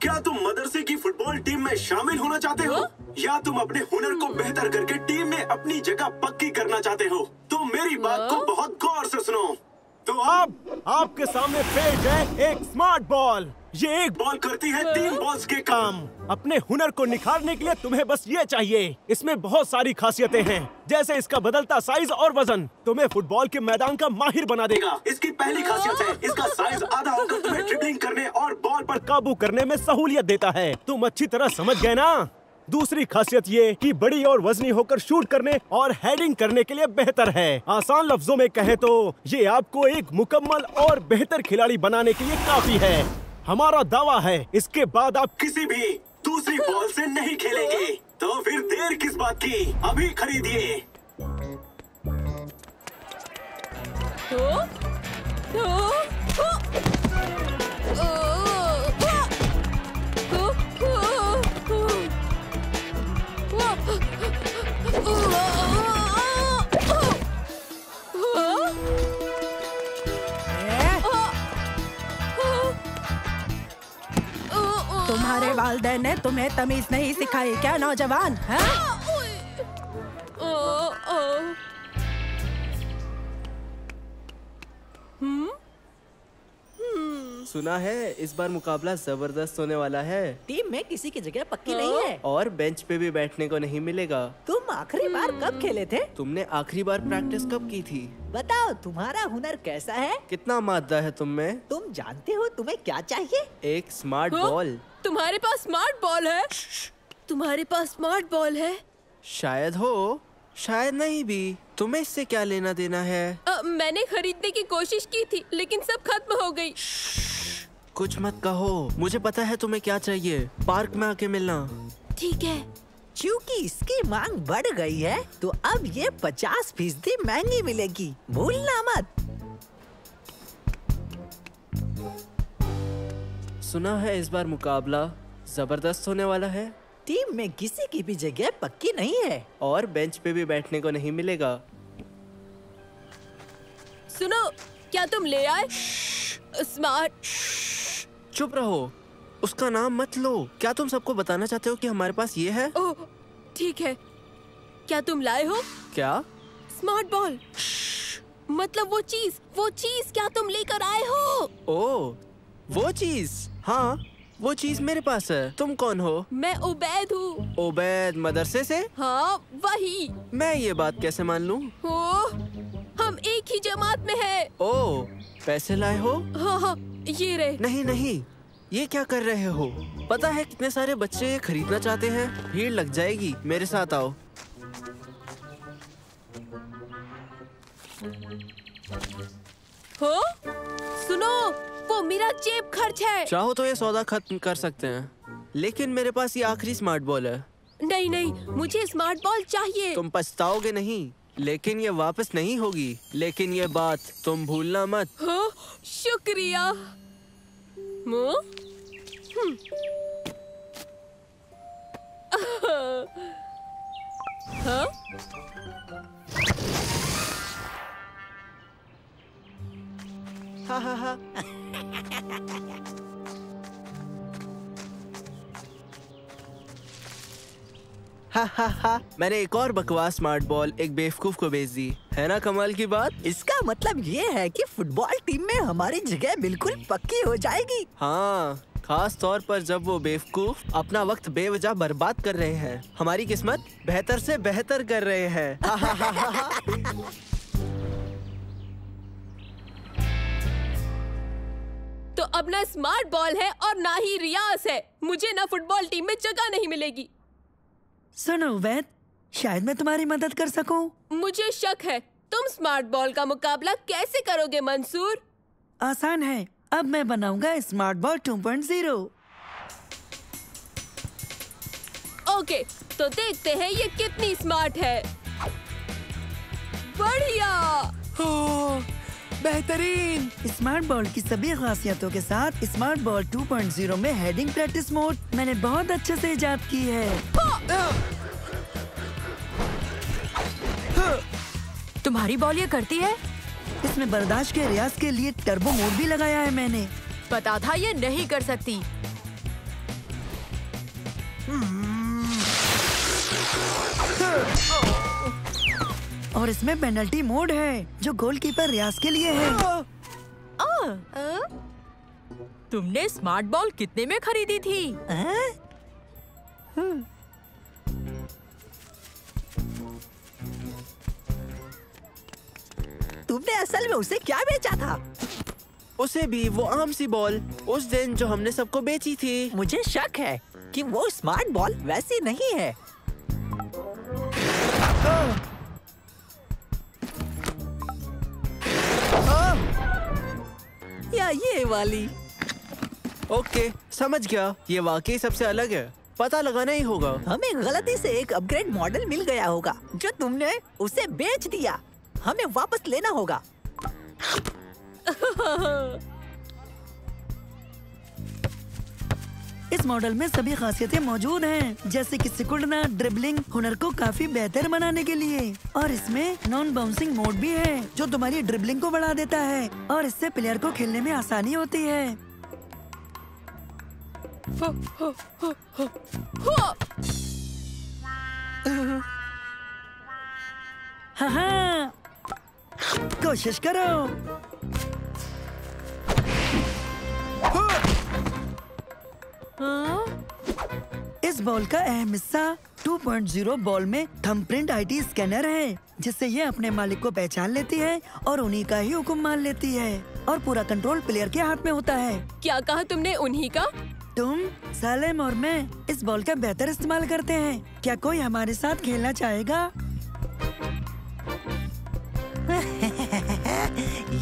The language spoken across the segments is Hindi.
क्या तुम मदरसे की फुटबॉल टीम में शामिल होना चाहते हो या तुम अपने हुनर को बेहतर करके टीम में अपनी जगह पक्की करना चाहते हो? तो मेरी बात को बहुत गौर से सुनो। तो अब आपके सामने पेश है एक स्मार्ट बॉल। ये एक बॉल करती है 3 बॉल्स के काम। अपने हुनर को निखारने के लिए तुम्हें बस ये चाहिए। इसमें बहुत सारी खासियतें हैं, जैसे इसका बदलता साइज और वजन तुम्हें फुटबॉल के मैदान का माहिर बना देगा। इसकी पहली खासियत है इसका साइज आधा होकर तुम्हें ड्रिबलिंग करने और बॉल पर काबू करने में सहूलियत देता है। तुम अच्छी तरह समझ गए ना? दूसरी खासियत ये कि बड़ी और वजनी होकर शूट करने और हेडिंग करने के लिए बेहतर है। आसान लफ्जों में कहें तो ये आपको एक मुकम्मल और बेहतर खिलाड़ी बनाने के लिए काफी है। हमारा दावा है इसके बाद आप किसी भी दूसरी बॉल से नहीं खेलेंगे। तो फिर देर किस बात की, अभी खरीदिए। तुम्हारे वालिदैन ने तुम्हें तमीज नहीं सिखाई क्या नौजवान? सुना है इस बार मुकाबला जबरदस्त होने वाला है। टीम में किसी की जगह पक्की नहीं है और बेंच पे भी बैठने को नहीं मिलेगा। तुम आखिरी बार कब खेले थे? तुमने आखिरी बार प्रैक्टिस कब की थी? बताओ तुम्हारा हुनर कैसा है? कितना मादा है तुम में? तुम जानते हो तुम्हें क्या चाहिए? एक स्मार्ट बॉल। तुम्हारे पास स्मार्ट बॉल है? तुम्हारे पास स्मार्ट बॉल है? शायद हो, शायद नहीं भी। तुम्हें इससे क्या लेना देना है? मैंने खरीदने की कोशिश की थी लेकिन सब खत्म हो गई। कुछ मत कहो, मुझे पता है तुम्हें क्या चाहिए। पार्क में आके मिलना। ठीक है। क्योंकि इसकी मांग बढ़ गई है तो अब ये 50% महंगी मिलेगी, भूलना मत। सुना है इस बार मुकाबला जबरदस्त होने वाला है। टीम में किसी की भी जगह पक्की नहीं है और बेंच पे भी बैठने को नहीं मिलेगा। सुनो, क्या तुम ले आए स्मार्ट? चुप रहो, उसका नाम मत लो। क्या तुम सबको बताना चाहते हो कि हमारे पास ये है? ओह ठीक है। क्या तुम लाए हो? क्या? Smart ball. मतलब वो चीज क्या तुम लेकर आए हो? ओह वो चीज, हाँ वो चीज मेरे पास है। तुम कौन हो? मैं उबैद हूँ। उबैद मदरसे से? हाँ वही। मैं ये बात कैसे मान लूँ? हम एक ही जमात में हैं। ओह पैसे लाए हो? हाँ ये रहे। नहीं, ये क्या कर रहे हो? पता है कितने सारे बच्चे ये खरीदना चाहते हैं। भीड़ लग जाएगी, मेरे साथ आओ। सुनो, वो मेरा जेब खर्च है। चाहो तो ये सौदा खत्म कर सकते हैं, लेकिन मेरे पास ये आखिरी स्मार्ट बॉल है। नहीं, मुझे स्मार्ट बॉल चाहिए। तुम पछताओगे नहीं, लेकिन ये वापस नहीं होगी। लेकिन ये बात तुम भूलना मत। शुक्रिया। हा। हा। मैंने एक और बकवास स्मार्ट बॉल एक बेवकूफ को बेच दी है ना? कमाल की बात। इसका मतलब ये है कि फुटबॉल टीम में हमारी जगह बिल्कुल पक्की हो जाएगी। हाँ, खास तौर पर जब वो बेवकूफ अपना वक्त बेवजह बर्बाद कर रहे हैं। हमारी किस्मत बेहतर से बेहतर कर रहे हैं। तो अब ना स्मार्ट बॉल है और ना ही रियाज है। मुझे ना फुटबॉल टीम में जगह नहीं मिलेगी। सुनो उबैद, शायद मैं तुम्हारी मदद कर सकूं। मुझे शक है, तुम स्मार्ट बॉल का मुकाबला कैसे करोगे मंसूर? आसान है, अब मैं बनाऊंगा स्मार्ट बॉल 2.0। ओके, तो देखते हैं ये कितनी स्मार्ट है। बढ़िया। बेहतरीन। स्मार्ट बॉल की सभी खासियतों के साथ स्मार्ट बॉल 2.0 में हेडिंग प्रैक्टिस मोड मैंने बहुत अच्छे से इजाद की है। तुम्हारी बॉल ये करती है? इसमें बर्दाश्त के रियाज के लिए टर्बो मोड भी लगाया है मैंने। पता था ये नहीं कर सकती। और इसमें पेनल्टी मोड है जो गोलकीपर रियाज के लिए है। तुमने स्मार्ट बॉल कितने में खरीदी थी? तुमने असल में उसे क्या बेचा था? उसे भी वो आम सी बॉल, उस दिन जो हमने सबको बेची थी। मुझे शक है कि वो स्मार्ट बॉल वैसी नहीं है। या ये वाली। ओके, समझ गया। ये वाकई सबसे अलग है। पता लगाना ही होगा। हमें गलती से एक अपग्रेड मॉडल मिल गया होगा जो तुमने उसे बेच दिया। हमें वापस लेना होगा। इस मॉडल में सभी खासियतें मौजूद हैं, जैसे कि सिकुड़ना, ड्रिबलिंग, हुनर को काफी बेहतर बनाने के लिए। और इसमें नॉन बाउंसिंग मोड भी है जो तुम्हारी ड्रिबलिंग को बढ़ा देता है और इससे प्लेयर को खेलने में आसानी होती है। हाँ, कोशिश करो। इस बॉल का अहम हिस्सा 2.0 बॉल में थंबप्रिंट आईटी स्कैनर है, जिससे ये अपने मालिक को पहचान लेती है और उन्हीं का ही हुक्म मान लेती है और पूरा कंट्रोल प्लेयर के हाथ में होता है। क्या कहा तुमने? उन्हीं का? तुम, सालेम और मैं इस बॉल का बेहतर इस्तेमाल करते हैं। क्या कोई हमारे साथ खेलना चाहेगा?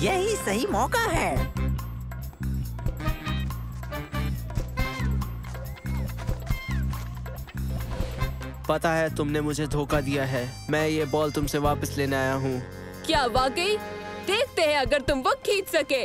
यही सही मौका है। पता है तुमने मुझे धोखा दिया है। मैं ये बॉल तुमसे वापस लेने आया हूँ। क्या वाकई? देखते हैं अगर तुम वो खींच सके।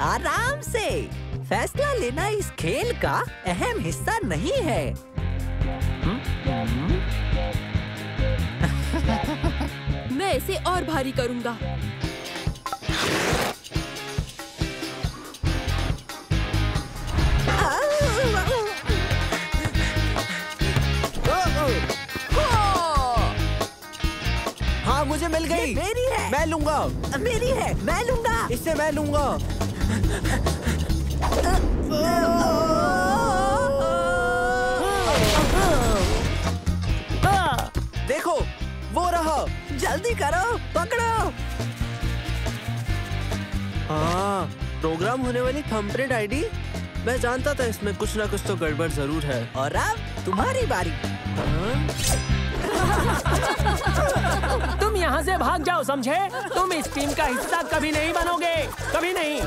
आराम से। फैसला लेना इस खेल का अहम हिस्सा नहीं है। मैं इसे और भारी करूंगा। हाँ, मुझे मिल गई। मेरी है। मैं लूंगा। मेरी है। मैं लूंगा। इससे मैं लूंगा। देखो, वो रहा। जल्दी करो, पकड़ो। हाँ, प्रोग्राम होने वाली थंबप्रिंट आईडी। मैं जानता था इसमें कुछ ना कुछ तो गड़बड़ जरूर है। और अब तुम्हारी बारी। तुम यहाँ से भाग जाओ, समझे? तुम इस टीम का हिस्सा कभी नहीं बनोगे, कभी नहीं।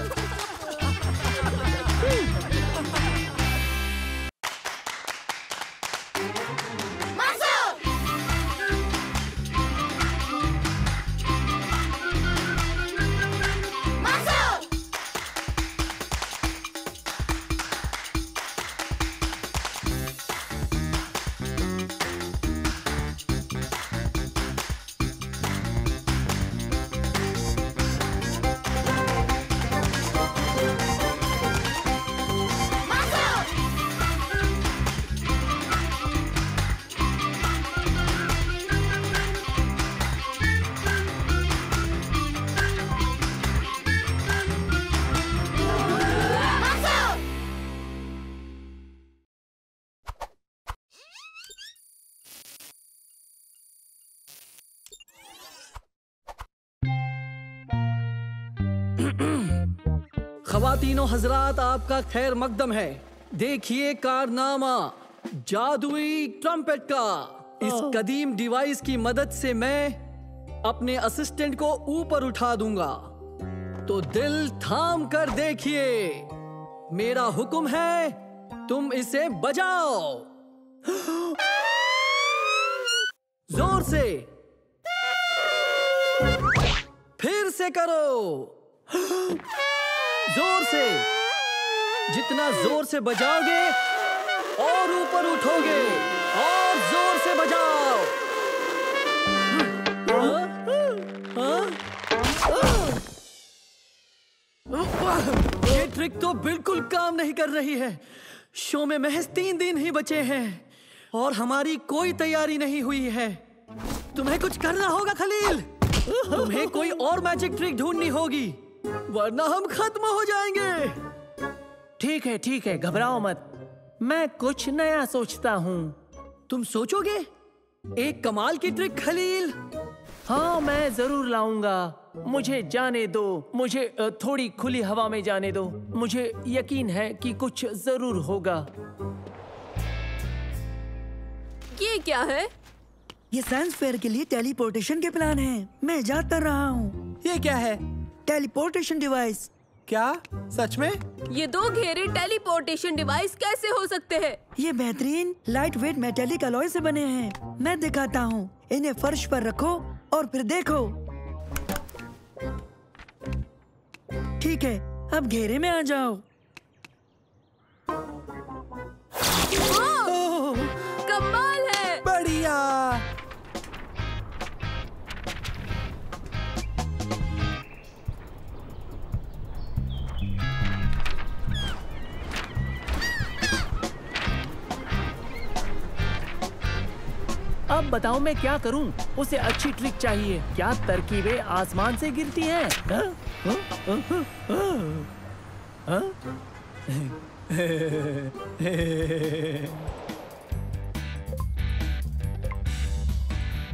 ख़वातीनो हजरात, आपका खैर मकदम है। देखिए कारनामा जादुई ट्रम्पेट का। इस कदीम डिवाइस की मदद से मैं अपने असिस्टेंट को ऊपर उठा दूंगा। तो दिल थाम कर देखिए, मेरा हुक्म है, तुम इसे बजाओ। जोर से, फिर से करो। जोर से, जितना जोर से बजाओगे और ऊपर उठोगे, और जोर से बजाओ। ये ट्रिक तो बिल्कुल काम नहीं कर रही है। शो में महज 3 दिन ही बचे हैं और हमारी कोई तैयारी नहीं हुई है। तुम्हें कुछ करना होगा खलील। तुम्हें कोई और मैजिक ट्रिक ढूंढनी होगी, वरना हम खत्म हो जाएंगे। ठीक है, घबराओ मत। मैं कुछ नया सोचता हूँ। तुम सोचोगे एक कमाल की ट्रिक खलील? हाँ, मैं जरूर लाऊंगा। मुझे जाने दो, मुझे थोड़ी खुली हवा में जाने दो। मुझे यकीन है कि कुछ जरूर होगा। ये क्या है? ये साइंस फेयर के लिए टेलीपोर्टेशन के प्लान हैं। मैं इजाद कर रहा हूँ। ये क्या है? Teleportation device. क्या सच में? ये 2 घेरे टेलीपोर्टेशन डिवाइस कैसे हो सकते हैं? ये बेहतरीन लाइट वेट मेटेलिक अलॉय से बने हैं। मैं दिखाता हूँ। इन्हें फर्श पर रखो और फिर देखो। ठीक है, अब घेरे में आ जाओ। कमाल है। बढ़िया। अब बताओ मैं क्या करूं? उसे अच्छी ट्रिक चाहिए। क्या तरकीबें आसमान से गिरती हैं?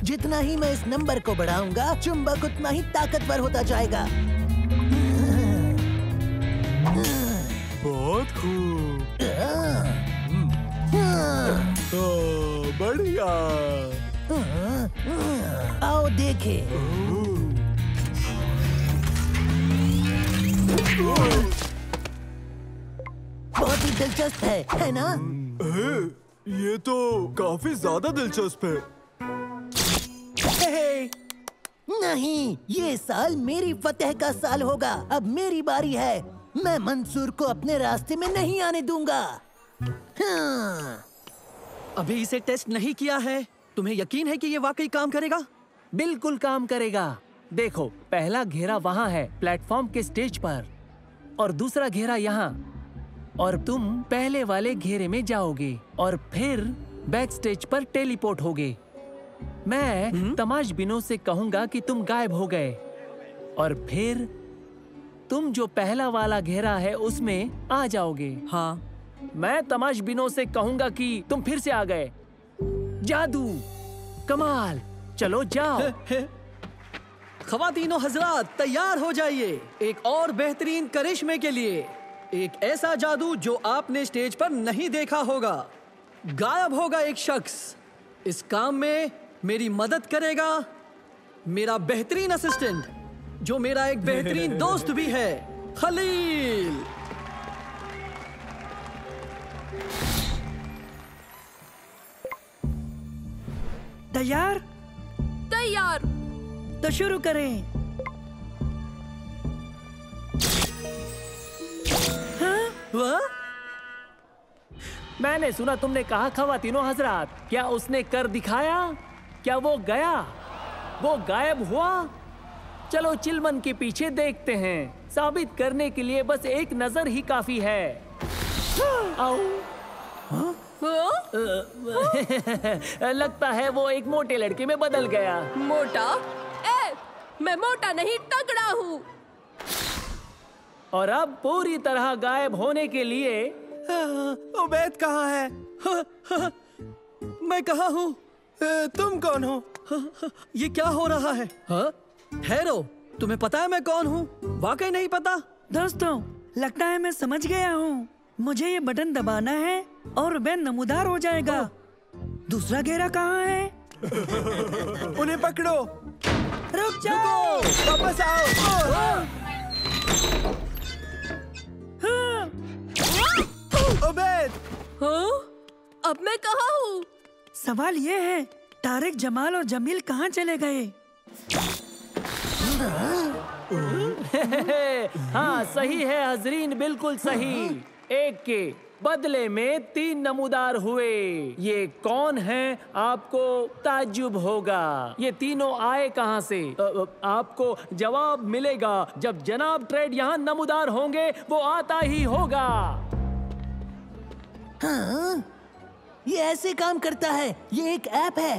जितना ही मैं इस नंबर को बढ़ाऊंगा, चुंबक उतना ही ताकतवर होता जाएगा। बहुत खूब। बढ़िया। आओ देखें। बहुत ही दिलचस्प है ना? ये तो काफी ज्यादा दिलचस्प है। नहीं, ये साल मेरी फतेह का साल होगा। अब मेरी बारी है। मैं मंसूर को अपने रास्ते में नहीं आने दूंगा। हाँ। अभी इसे टेस्ट नहीं किया है। तुम्हें यकीन है कि ये वाकई काम करेगा? बिल्कुल काम करेगा। देखो, पहला घेरा वहाँ है प्लेटफॉर्म के स्टेज पर, और दूसरा घेरा यहाँ। और तुम पहले वाले घेरे में जाओगे और फिर बैक स्टेज पर टेलीपोर्ट होगे। मैं तमाशबीनों से कहूंगा कि तुम गायब हो गए, और फिर तुम जो पहला वाला घेरा है उसमें आ जाओगे। हाँ। मैं तमाशबीनों से कहूंगा कि तुम फिर से आ गए। जादू, कमाल, चलो जाओ। ख्वातीनो हजरात, तैयार हो जाइए एक और बेहतरीन करिश्मे के लिए। एक ऐसा जादू जो आपने स्टेज पर नहीं देखा होगा। गायब होगा एक शख्स। इस काम में मेरी मदद करेगा मेरा बेहतरीन असिस्टेंट, जो मेरा एक बेहतरीन दोस्त भी है, खलील। तैयार? तैयार। तो शुरू करें। हाँ? मैंने सुना तुमने कहा ख्वातीनो हजरात। क्या उसने कर दिखाया? क्या वो गया? वो गायब हुआ? चलो चिलमन के पीछे देखते हैं। साबित करने के लिए बस एक नजर ही काफी है। आओ। लगता है वो एक मोटे लड़के में बदल गया। मोटा? मैं मोटा नहीं, तगड़ा हूँ। और अब पूरी तरह गायब होने के लिए उबैद कहाँ है? मैं कहाँ हूँ? तुम कौन हो? ये क्या हो रहा है? हाँ? ठहरो, तुम्हें पता है मैं कौन हूँ? वाकई नहीं पता? दोस्तों, लगता है मैं समझ गया हूँ। मुझे ये बटन दबाना है और वह नमूदार हो जाएगा। दूसरा घेरा कहाँ है? उन्हें पकड़ो। रुक जाओ। वापस आओ। उबैद। हाँ? अब मैं कहाँ हूँ? सवाल ये है, तारिक, जमाल और जमील कहाँ चले गए? हाँ सही है हजरीन, बिल्कुल सही। एक के बदले में 3 नमूदार हुए। ये कौन है आपको ताज्जुब होगा। ये तीनों आए कहाँ से? आपको जवाब मिलेगा जब जनाब ट्रेड यहाँ नमूदार होंगे। वो आता ही होगा। हाँ, ये ऐसे काम करता है। ये एक ऐप है।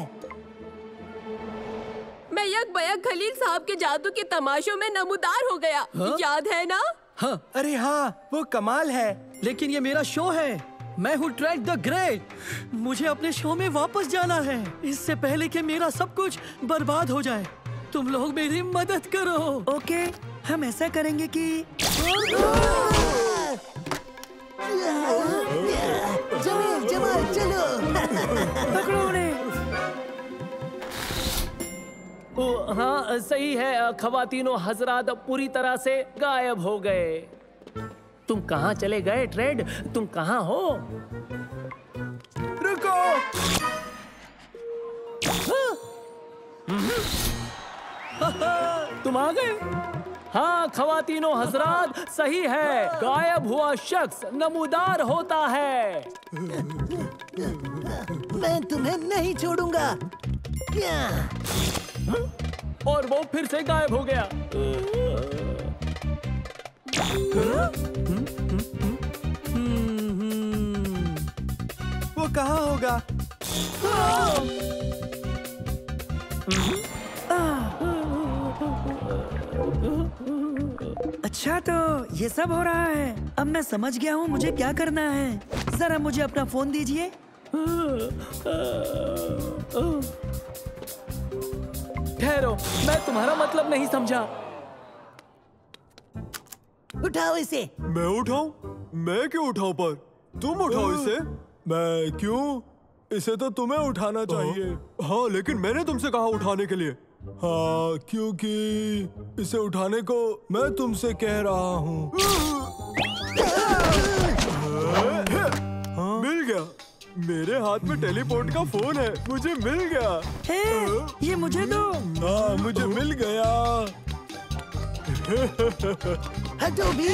मैं यक बयक खलील साहब के जादू के तमाशों में नमूदार हो गया। याद है ना? हाँ, अरे हाँ, वो कमाल है। लेकिन ये मेरा शो है। मैं हूँ ट्रेड द ग्रेट। मुझे अपने शो में वापस जाना है, इससे पहले कि मेरा सब कुछ बर्बाद हो जाए। तुम लोग मेरी मदद करो। ओके, हम ऐसा करेंगे कि जमाल चलो। पकड़ो उन्हें। हाँ सही है खवातीनों हजरात पूरी तरह से गायब हो गए। तुम कहाँ चले गए ट्रेड? तुम कहाँ हो? रुको। तुम आ गए? हाँ खवातीनों हजरात, सही है। गायब हुआ शख्स नमूदार होता है। मैं तुम्हें नहीं छोड़ूंगा। और वो फिर से गायब हो गया। वो कहाँ होगा? अच्छा तो ये सब हो रहा है। अब मैं समझ गया हूँ मुझे क्या करना है। जरा मुझे अपना फोन दीजिए। ठहरो, मैं तुम्हारा मतलब नहीं समझा। उठाओ इसे। मैं उठाऊं? मैं क्यों उठाऊं पर? तुम उठाओ इसे। मैं क्यों? इसे तो तुम्हें उठाना चाहिए। हाँ, लेकिन मैंने तुमसे कहा उठाने के लिए। हाँ, क्योंकि इसे उठाने को मैं तुमसे कह रहा हूँ। हाँ, मिल गया। मेरे हाथ में टेलीपोर्ट का फोन है। मुझे मिल गया। ये मुझे दो। हाँ, मुझे मिल गया। हटो भी।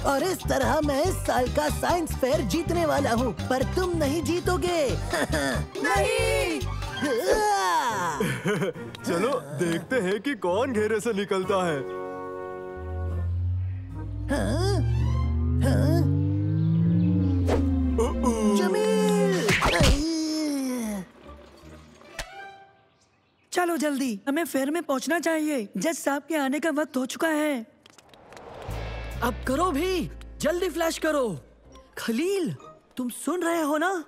और इस तरह मैं इस साल का साइंस फेयर जीतने वाला हूँ, पर तुम नहीं जीतोगे। नहीं। चलो देखते हैं कि कौन घेरे से निकलता है। हाँ? हाँ? जमील! चलो जल्दी, हमें फेयर में पहुंचना चाहिए। जज साहब के आने का वक्त हो चुका है। अब करो भी, जल्दी फ्लैश करो। खलील, तुम सुन रहे हो ना?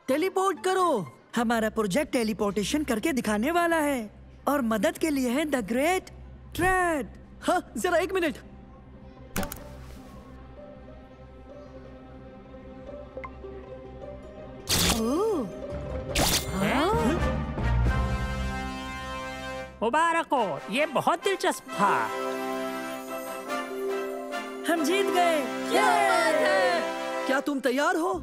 टेलीपोर्ट करो। हमारा प्रोजेक्ट टेलीपोर्टेशन करके दिखाने वाला है और मदद के लिए है द ग्रेट ट्रेड। हाँ, जरा 1 मिनट। मुबारक हो, ये बहुत दिलचस्प था। हम जीत गए। क्या तुम तैयार हो?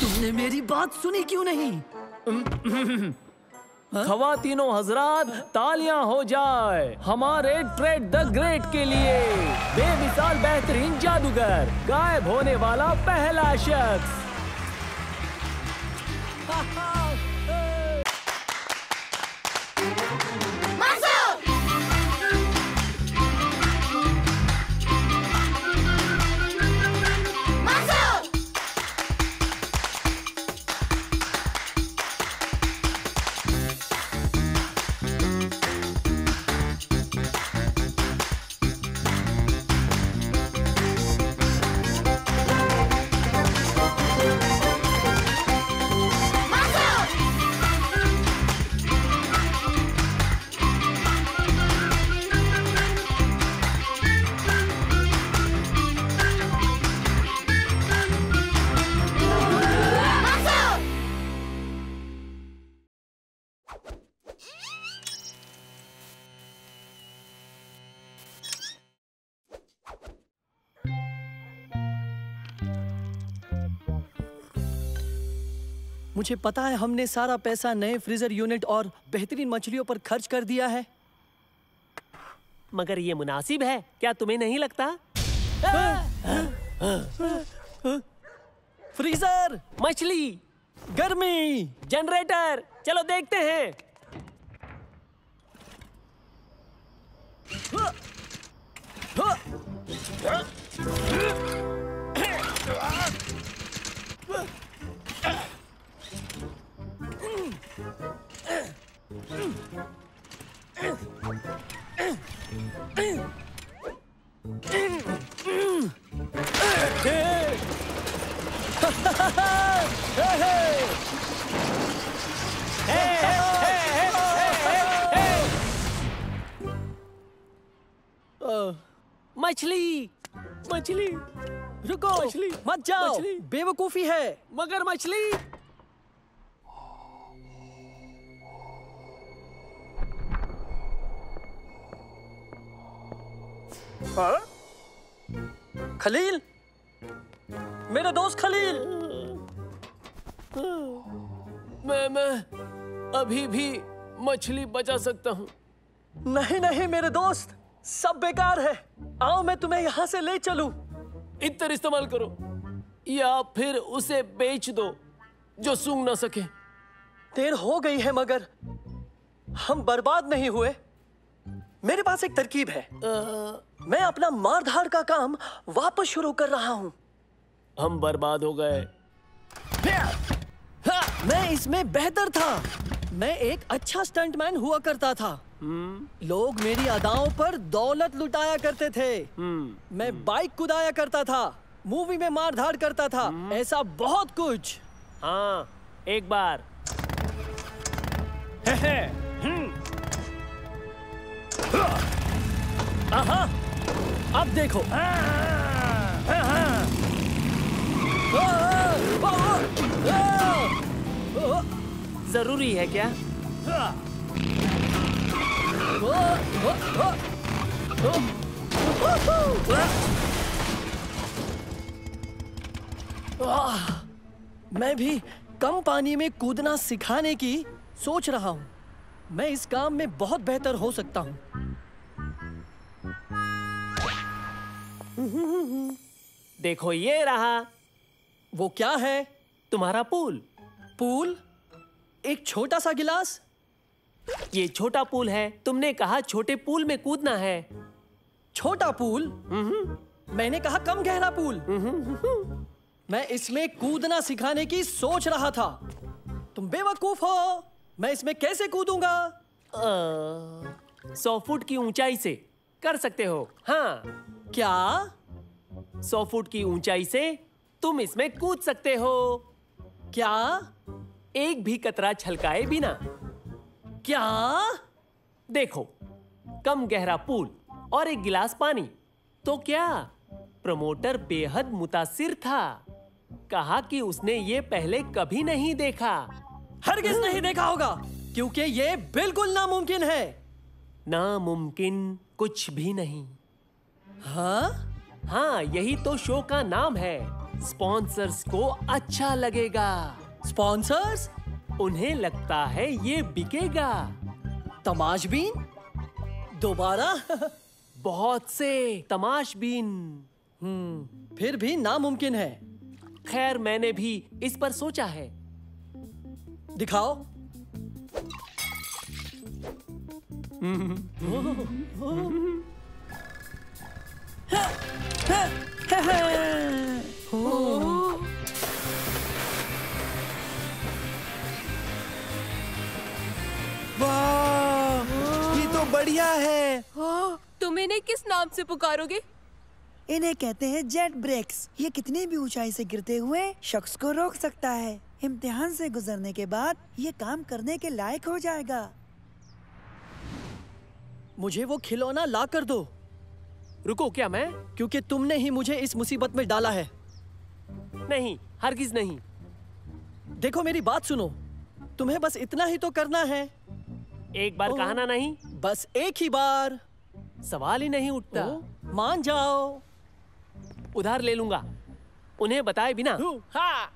तुमने मेरी बात सुनी क्यों नहीं? खवातीनों हजरात, तालियां हो जाए हमारे ट्रेड द ग्रेट के लिए। बेमिसाल बेहतरीन जादूगर, गायब होने वाला पहला शख्स। मुझे पता है हमने सारा पैसा नए फ्रीजर यूनिट और बेहतरीन मछलियों पर खर्च कर दिया है, मगर ये मुनासिब है, क्या तुम्हें नहीं लगता? फ्रीजर, मछली, गर्मी, जनरेटर, चलो देखते हैं। मछली, मछली, रुको, मछली, मत जाओ, मछली। बेवकूफी है। मगर मछली। हाँ? खलील, मेरे दोस्त खलील। मैं अभी भी मछली बचा सकता हूँ। नहीं नहीं मेरे दोस्त, सब बेकार है। आओ मैं तुम्हें यहाँ से ले चलूं। इत्र इस्तेमाल करो या फिर उसे बेच दो जो सूंघ ना सके। देर हो गई है मगर हम बर्बाद नहीं हुए। मेरे पास एक तरकीब है। मैं अपना मारधाड़ का काम वापस शुरू कर रहा हूँ। हम बर्बाद हो गए। मैं इसमें बेहतर था। मैं एक अच्छा स्टंटमैन हुआ करता था। लोग मेरी अदाओं पर दौलत लुटाया करते थे। मैं बाइक कुदाया करता था, मूवी में मारधाड़ करता था, ऐसा बहुत कुछ। हाँ, एक बार। आहा, अब देखो। जरूरी है क्या? मैं भी कम पानी में कूदना सिखाने की सोच रहा हूँ। मैं इस काम में बहुत बेहतर हो सकता हूँ। देखो ये रहा। वो क्या है? तुम्हारा पूल। पूल? एक छोटा सा गिलास? ये छोटा पूल है। तुमने कहा छोटे पूल में कूदना है। छोटा पूल? मैंने कहा कम गहरा पूल। मैं इसमें कूदना सिखाने की सोच रहा था। तुम बेवकूफ हो। मैं इसमें कैसे कूदूंगा? 100 फुट की ऊंचाई से कर सकते हो। हाँ। क्या? 100 फुट की ऊंचाई से तुम इसमें कूद सकते हो। क्या? एक भी कतरा छलकाए बिना। क्या? देखो, कम गहरा पूल और एक गिलास पानी। तो क्या? प्रमोटर बेहद मुतासिर था। कहा कि उसने ये पहले कभी नहीं देखा। हरगिज नहीं देखा होगा, क्योंकि ये बिल्कुल नामुमकिन है। नामुमकिन कुछ भी नहीं। हाँ? हाँ, यही तो शो का नाम है। स्पॉन्सर्स को अच्छा लगेगा। स्पॉन्सर्स? उन्हें लगता है ये बिकेगा। तमाशबीन? दोबारा? बहुत से तमाशबीन। फिर भी नामुमकिन है। खैर, मैंने भी इस पर सोचा है। दिखाओ। वाह, ये तो बढ़िया है। तुम इन्हें किस नाम से पुकारोगे? इन्हें कहते हैं जेट ब्रेक्स। ये कितनी भी ऊंचाई से गिरते हुए शख्स को रोक सकता है। इम्तिहान से गुजरने के बाद ये काम करने के लायक हो जाएगा। मुझे वो खिलौना ला कर दो। रुको, क्या मैं? क्योंकि तुमने ही मुझे इस मुसीबत में डाला है। नहीं, हरगिज नहीं। देखो मेरी बात सुनो, तुम्हें बस इतना ही तो करना है। एक बार कहना नहीं? बस एक ही बार। सवाल ही नहीं उठता। मान जाओ। उधार ले लूंगा, उन्हें बताए बिना। हाँ।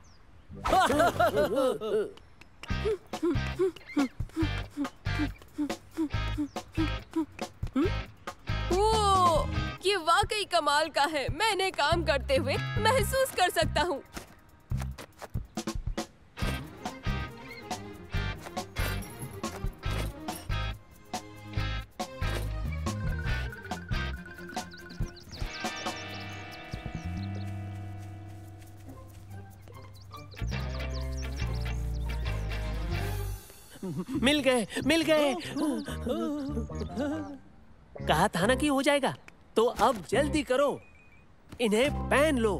वो ये वाकई कमाल का है। मैंने काम करते हुए महसूस कर सकता हूँ। मिल गए, मिल गए। कहा था ना कि हो जाएगा। तो अब जल्दी करो, इन्हें पहन लो।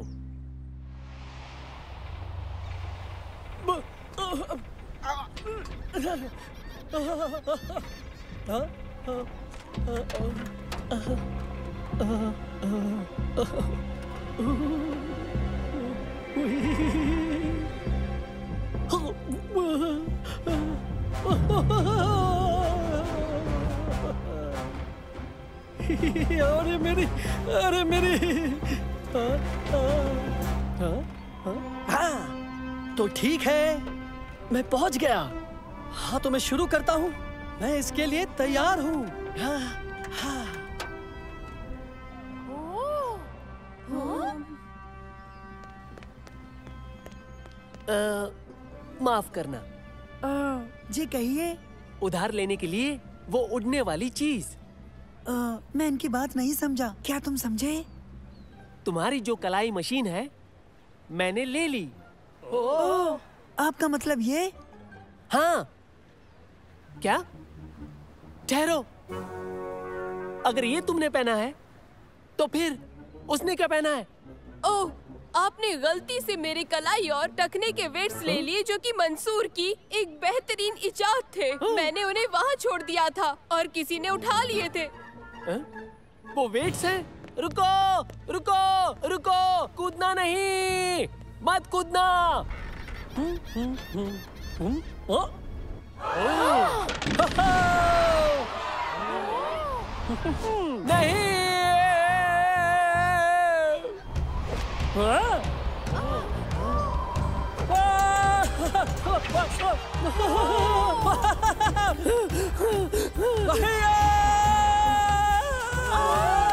अरे मेरी हाँ, तो ठीक है, मैं पहुंच गया। हाँ, तो मैं शुरू करता हूँ। मैं इसके लिए तैयार हूँ। हाँ, हाँ। माफ करना। जी कहिए। उधार लेने के लिए वो उड़ने वाली चीज। मैं इनकी बात नहीं समझा। क्या तुम समझे? तुम्हारी जो कलाई मशीन है, मैंने ले ली। आपका मतलब ये? हाँ। क्या? ठहरो। अगर ये तुमने पहना है, तो फिर उसने क्या पहना है? ओह, आपने गलती से मेरे कलाई और टखने के वेट्स ले लिए, जो कि मंसूर की एक बेहतरीन इजाद थे। मैंने उन्हें वहाँ छोड़ दिया था और किसी ने उठा लिए थे। वो वेट्स हैं? रुको, रुको, रुको! कूदना नहीं! मत कूदना! नहीं!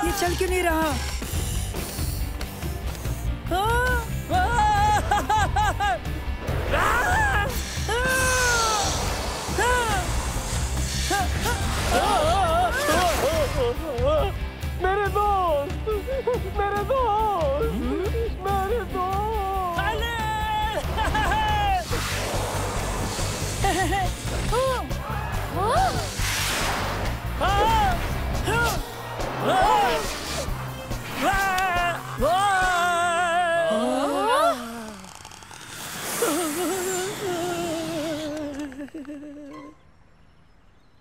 ये चल क्यों नहीं रहा? मेरे दोस्त, मेरे दोस्त, मेरे दोस्त!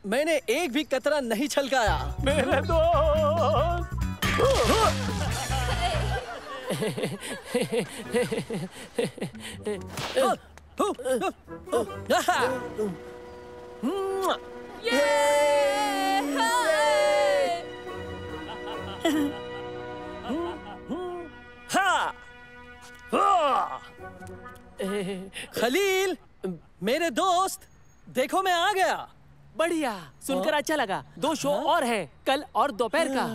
मैंने एक भी कतरा नहीं छलकाया। मेरे दोस्त! खलील, मेरे दोस्त, देखो मैं आ गया। बढ़िया, सुनकर अच्छा लगा। 2 शो और हैं, कल और दोपहर का।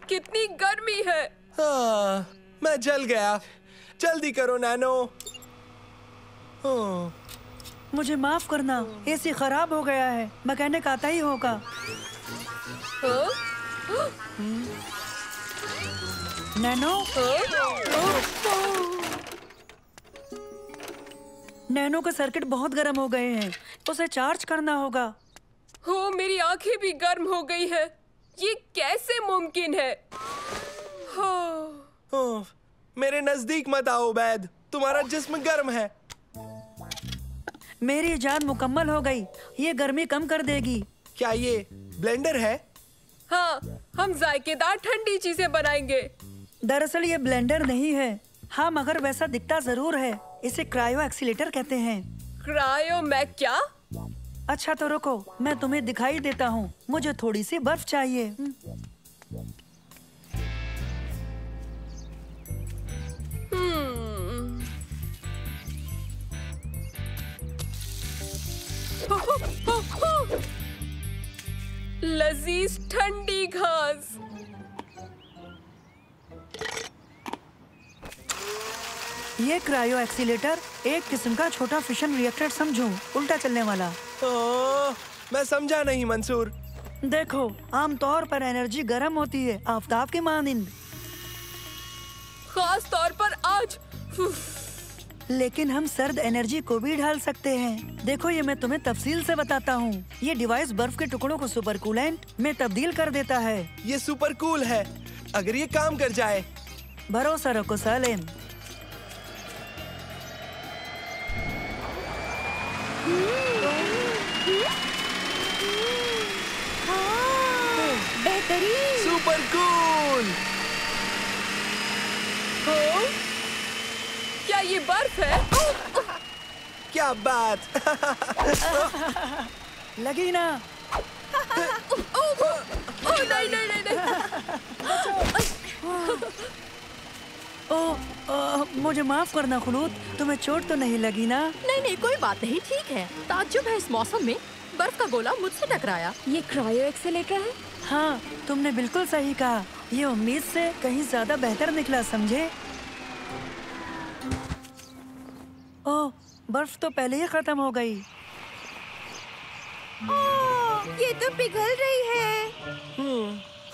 कितनी गर्मी है। मैं जल गया। जल्दी करो नैनो। मुझे माफ करना, एसी खराब हो गया है, मैकेनिक आता ही होगा। नैनो, नैनो के सर्किट बहुत गर्म हो गए हैं, उसे चार्ज करना होगा। हो, मेरी आंखें भी गर्म हो गई है। ये कैसे मुमकिन है? मेरे नजदीक मत आओ उबैद, तुम्हारा जिस्म गर्म है। मेरी इजाद मुकम्मल हो गई, ये गर्मी कम कर देगी। क्या ये ब्लेंडर है? हाँ, हम जायकेदार ठंडी चीजें बनाएंगे। दरअसल ये ब्लेंडर नहीं है। हाँ, मगर वैसा दिखता जरूर है। इसे क्रायो एक्सीलेटर कहते हैं। क्रायो मैक क्या? अच्छा तो रुको, मैं तुम्हें दिखाई देता हूँ। मुझे थोड़ी सी बर्फ चाहिए। लजीज ठंडी घास। ये क्रायो एक्सीलेटर एक किस्म का छोटा फिशन रिएक्टर समझो, उल्टा चलने वाला। मैं समझा नहीं मंसूर। देखो, आमतौर पर एनर्जी गर्म होती है, आफताब के मानिंद। खास तौर पर आज। लेकिन हम सर्द एनर्जी को भी ढाल सकते हैं। देखो, ये मैं तुम्हें तफसील से बताता हूँ। ये डिवाइस बर्फ के टुकड़ों को सुपर कूलेंट में तब्दील कर देता है। ये सुपर कूल है, अगर ये काम कर जाए। भरोसा रखो सालेम। बेहतरीन, सुपर कूल। क्या ये बर्फ है? क्या बात। लगी ना? नहीं नहीं नहीं नहीं। मुझे माफ करना खुलूद, तुम्हें चोट तो नहीं लगी ना? नहीं नहीं, कोई बात नहीं, ठीक है। ताज्जुब है इस मौसम में बर्फ का गोला मुझसे टकराया। ये क्रायो एक्सीलेटर है? हाँ, तुमने बिल्कुल सही कहा। ये उम्मीद से कहीं ज्यादा बेहतर निकला, समझे? ओह, बर्फ तो पहले ही खत्म हो गई। ये तो पिघल रही है।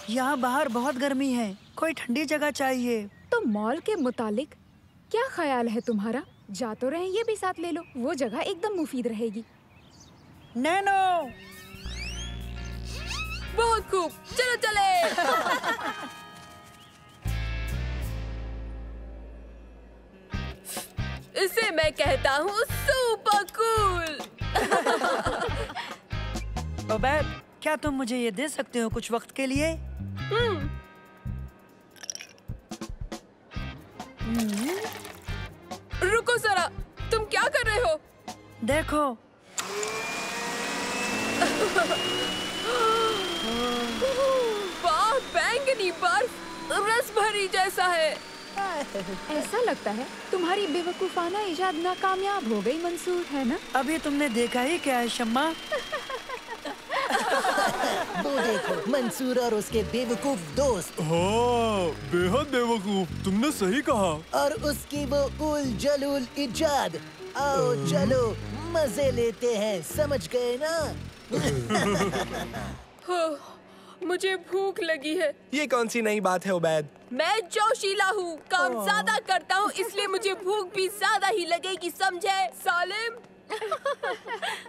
यहाँ बाहर बहुत गर्मी है, कोई ठंडी जगह चाहिए। तो मॉल के मुतालिक क्या ख्याल है तुम्हारा? जा तो रहे, ये भी साथ ले लो, वो जगह एकदम मुफीद रहेगी। नैनो, बहुत खूब, चलो चले। इसे मैं कहता हूँ सुपर कूल। उबैद, क्या तुम मुझे ये दे सकते हो कुछ वक्त के लिए? रुको जरा, तुम क्या कर रहे हो? देखो। वाह, बैंगनी बर्फ रस भरी जैसा है। ऐसा लगता है तुम्हारी बेवकूफाना इजाद नाकामयाब हो गई मंसूर, है ना? अभी तुमने देखा ही क्या है शम्मा? वो देखो, मंसूर और उसके बेवकूफ दोस्त। हाँ, बेहद बेवकूफ, तुमने सही कहा। और उसकी वो उल जलूल इजाद। आओ चलो मजे लेते हैं, समझ गए ना? मुझे भूख लगी है। ये कौन सी नई बात है उबैद? मैं जोशीला हूँ, काम ज्यादा करता हूँ, इसलिए मुझे भूख भी ज्यादा ही लगेगी, समझे सालिम?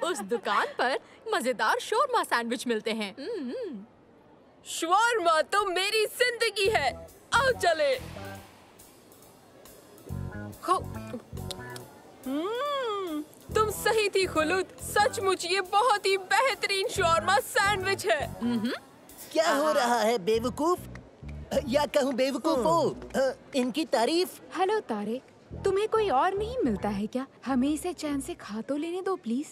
उस दुकान पर मजेदार शोरमा सैंडविच मिलते हैं। शोरमा तो मेरी जिंदगी है। आओ चले। तुम सही थी खुलूद, सचमुच ये बहुत ही बेहतरीन शोरमा सैंडविच है। क्या हो रहा है बेवकूफ? या कहूँ बेवकूफो, इनकी तारीफ। हेलो तारिक, तुम्हें कोई और नहीं मिलता है क्या? हमें इसे चैन से खा तो लेने दो प्लीज।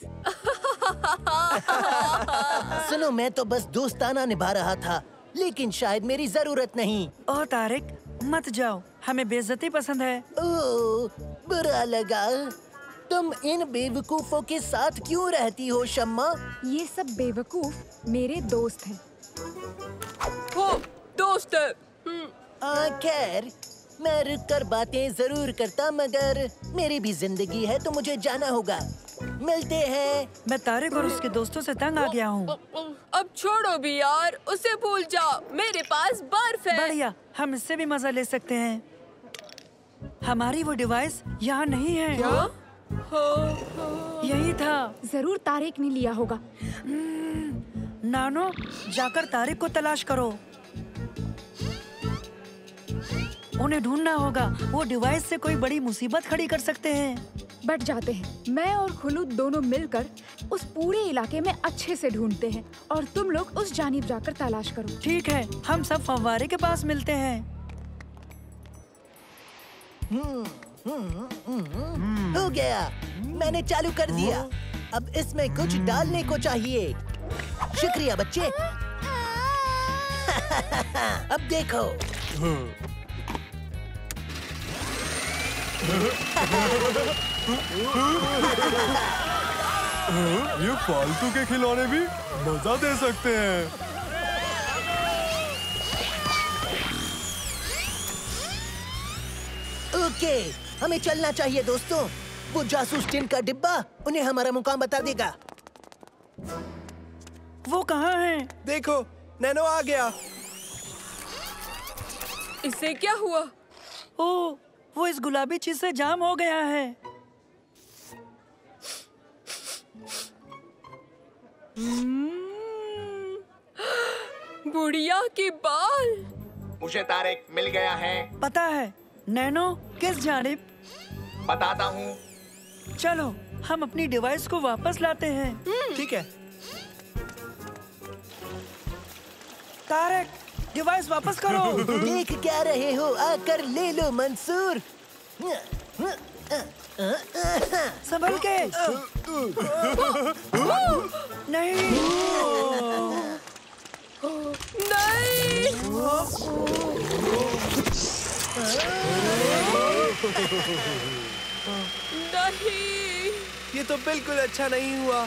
सुनो, मैं तो बस दोस्ताना निभा रहा था, लेकिन शायद मेरी जरूरत नहीं। ओह तारिक, मत जाओ, हमें बेइज्जती पसंद है। ओह, बुरा लगा। तुम इन बेवकूफों के साथ क्यों रहती हो शम्मा? ये सब बेवकूफ मेरे दोस्त हैं। हो, दोस्त है। खैर, मैं रुक कर बातें जरूर करता, मगर मेरी भी जिंदगी है तो मुझे जाना होगा। मिलते हैं। मैं तारिक और उसके दोस्तों से तंग आ गया हूँ। अब छोड़ो भी यार, उसे भूल जाओ। मेरे पास बर्फ है। बढ़िया, हम इससे भी मजा ले सकते हैं। हमारी वो डिवाइस यहाँ नहीं है। क्या? यही था। जरूर तारिक ने लिया होगा। नानो, जाकर तारिक को तलाश करो। उन्हें ढूंढना होगा। वो डिवाइस से कोई बड़ी मुसीबत खड़ी कर सकते हैं। बट जाते हैं। मैं और खुलूद दोनों मिलकर उस पूरे इलाके में अच्छे से ढूंढते हैं और तुम लोग उस जानिब जाकर तलाश करो। ठीक है, हम सब फव्वारे के पास मिलते हैं। हो गया, मैंने चालू कर दिया। अब इसमें कुछ डालने को चाहिए। शुक्रिया बच्चे। अब देखो। ये फालतू के खिलौने भी मजा दे सकते हैं। ओके, हमें चलना चाहिए दोस्तों। वो जासूस टिन का डिब्बा उन्हें हमारा मुकाम बता देगा। वो कहाँ है? देखो, नैनो आ गया। इससे क्या हुआ? ओह, वो इस गुलाबी चीज से जाम हो गया है। बुढ़िया के बाल। मुझे तारिक मिल गया है। पता है। नैनो, किस जानिब? बताता हूँ। चलो, हम अपनी डिवाइस को वापस लाते हैं। ठीक है। तारिक, डिवाइस वापस करो। देख क्या रहे हो, आकर ले लो मंसूर। संभल के। नहीं। नहीं, ये तो बिल्कुल अच्छा नहीं हुआ।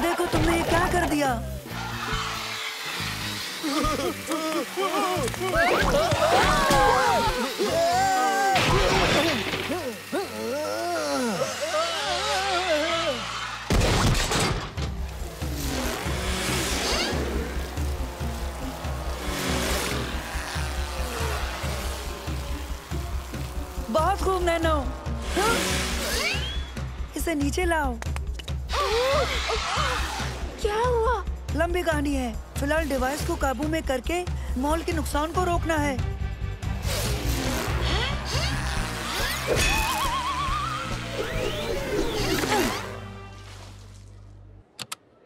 देखो, तुमने ये क्या कर दिया? बहुत खूब नैनो। इसे नीचे लाओ। क्या हुआ? लंबी कहानी है। फिलहाल डिवाइस को काबू में करके मॉल के नुकसान को रोकना है।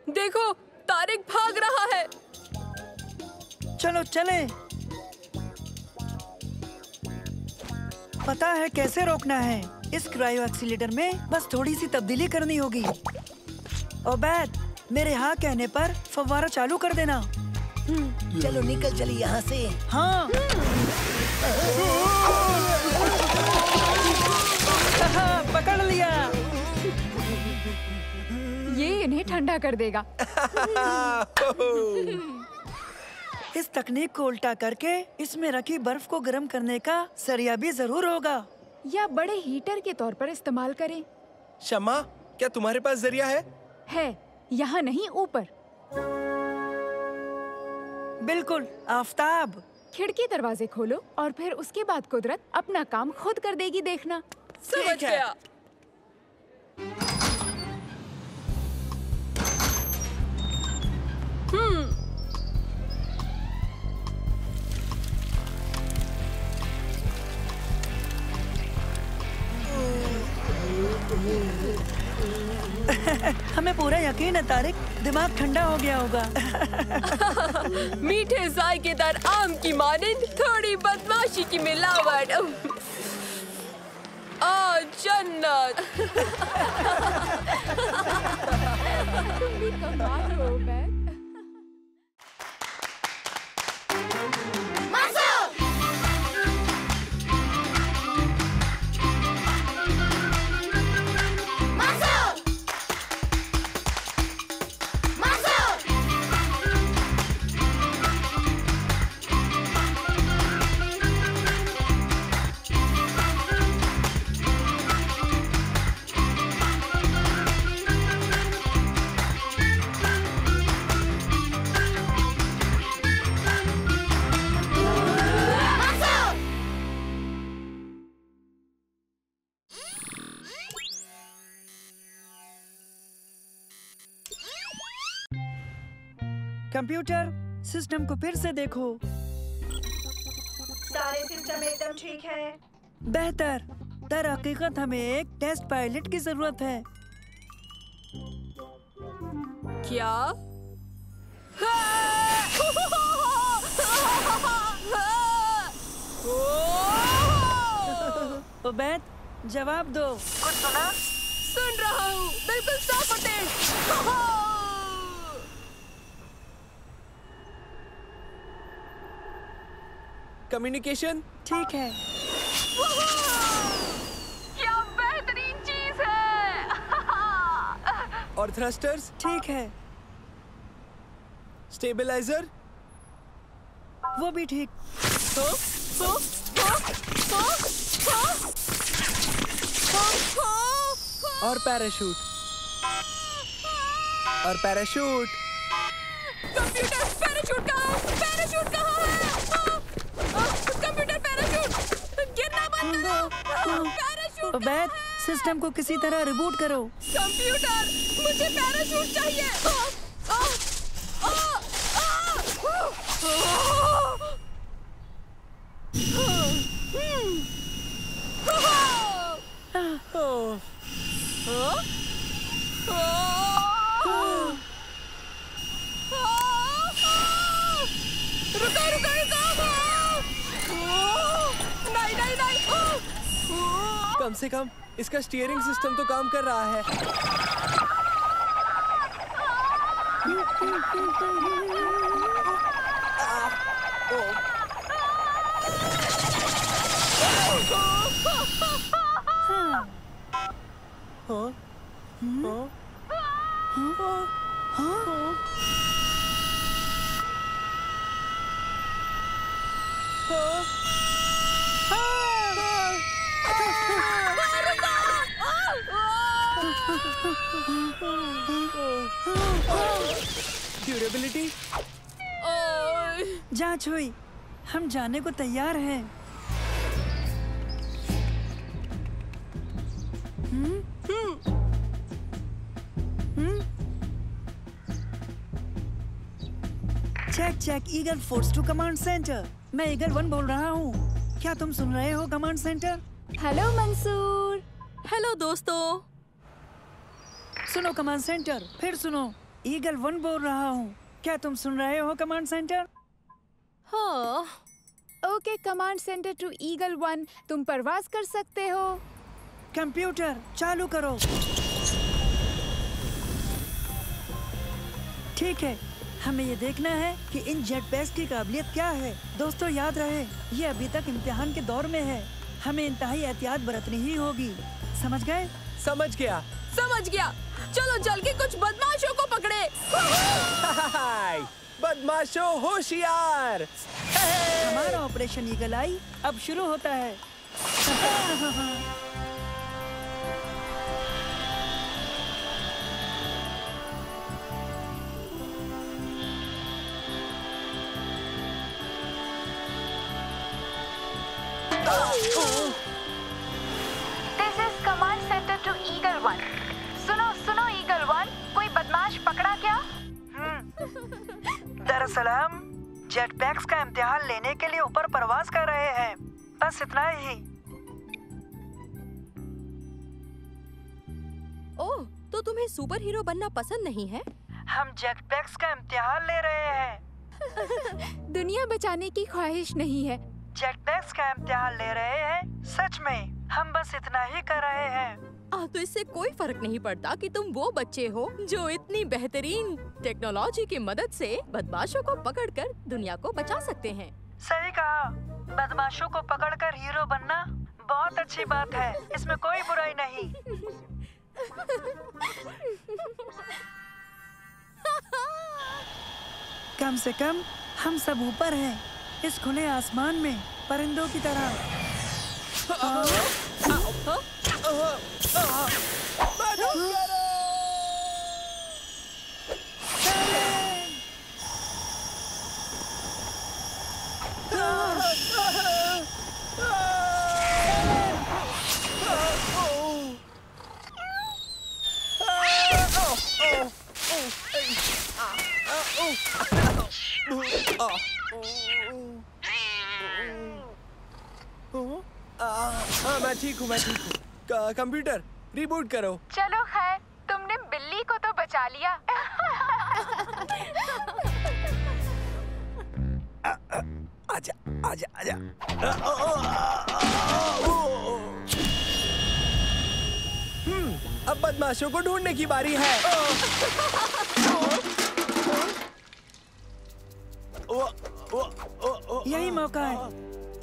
देखो, तारिक भाग रहा है। चलो चले। पता है कैसे रोकना है। इस क्रायो एक्सीलेटर में बस थोड़ी सी तब्दीली करनी होगी। ओबैद, मेरे हाँ कहने पर फव्वारा चालू कर देना। चलो निकल चली यहाँ से। हाँ। पकड़ लिया। ये इन्हें ठंडा कर देगा। इस तकनीक को उल्टा करके इसमें रखी बर्फ को गर्म करने का जरिया भी जरूर होगा। या बड़े हीटर के तौर पर इस्तेमाल करें। शम्मा, क्या तुम्हारे पास जरिया है? है, यहाँ नहीं ऊपर। बिल्कुल, आफताब। खिड़की दरवाजे खोलो और फिर उसके बाद कुदरत अपना काम खुद कर देगी, देखना। समझ गया। हमें पूरा यकीन है तारिक, दिमाग ठंडा हो गया होगा। मीठे जायकेदार आम की मानिंद थोड़ी बदमाशी की मिलावट। आ जन्नत। तुम भी कमाल हो बैग। कंप्यूटर, सिस्टम को फिर से देखो। सारे सिस्टम एकदम ठीक है। बेहतर। दर हकीकत हमें एक टेस्ट पायलट की जरूरत है। क्या? उबैद, जवाब दो। कुछ सुना? सुन रहा हूँ, बिल्कुल 100%। कम्युनिकेशन ठीक है। क्या बेहतरीन चीज है। और थ्रस्टर्स ठीक है। स्टेबलाइजर वो भी ठीक। और पैराशूट कंप्यूटर पैराशूट कहाँ है? पैराशूट कहाँ है? कंप्यूटर पैराशूट गिरना बंद करो। पैराशूट उबैद, सिस्टम को किसी तरह रिबूट करो। कंप्यूटर, मुझे पैराशूट चाहिए। कम से कम इसका स्टीयरिंग सिस्टम तो काम कर रहा है। ड्यूरेबिलिटी जांच हुई, हम जाने को तैयार हैं। Check eagle force to command center. मैं ईगल 1 बोल रहा हूँ। क्या तुम सुन रहे हो command center? Hello Mansoor. Hello दोस्तों। सुनो कमांड सेंटर, फिर सुनो। ईगल 1 बोल रहा हूँ। क्या तुम सुन रहे हो कमांड सेंटर? हाँ। Okay command center to eagle 1, तुम परवाज कर सकते हो। कंप्यूटर चालू करो। ठीक है, हमें ये देखना है कि इन जेट पैक्स की काबिलियत क्या है। दोस्तों याद रहे, ये अभी तक इम्तिहान के दौर में है। हमें इंतहाई एहतियात बरतनी ही होगी। समझ गए? समझ गया। समझ गया। चलो चल के कुछ बदमाशों को पकड़े। बदमाशों होशियार। हमारा ऑपरेशन ईगल आई अब शुरू होता है। This is command center to eagle 1। सुनो ईगल 1, कोई बदमाश पकड़ा क्या? दरअसल हम जेट पैक्स का इम्तिहान लेने के लिए ऊपर परवाज कर रहे हैं। बस इतना ही। ओह, तो तुम्हें सुपर हीरो बनना पसंद नहीं है? हम जेट पैक्स का इम्तिहान ले रहे हैं। दुनिया बचाने की ख्वाहिश नहीं है। जेट पैक्स का इम्तिहान ले रहे हैं। सच में हम बस इतना ही कर रहे हैं। तो इससे कोई फर्क नहीं पड़ता कि तुम वो बच्चे हो जो इतनी बेहतरीन टेक्नोलॉजी की मदद से बदमाशों को पकड़कर दुनिया को बचा सकते हैं। सही कहा। बदमाशों को पकड़कर हीरो बनना बहुत अच्छी बात है। इसमें कोई बुराई नहीं। कम से कम हम सब ऊपर हैं, इस खुले आसमान में परिंदों की तरह। हाँ मैं ठीक हूँ कंप्यूटर रिबूट करो। चलो खैर, तुमने बिल्ली को तो बचा लिया। आजा आजा आजा। अब बदमाशों को ढूंढने की बारी है। यही मौका है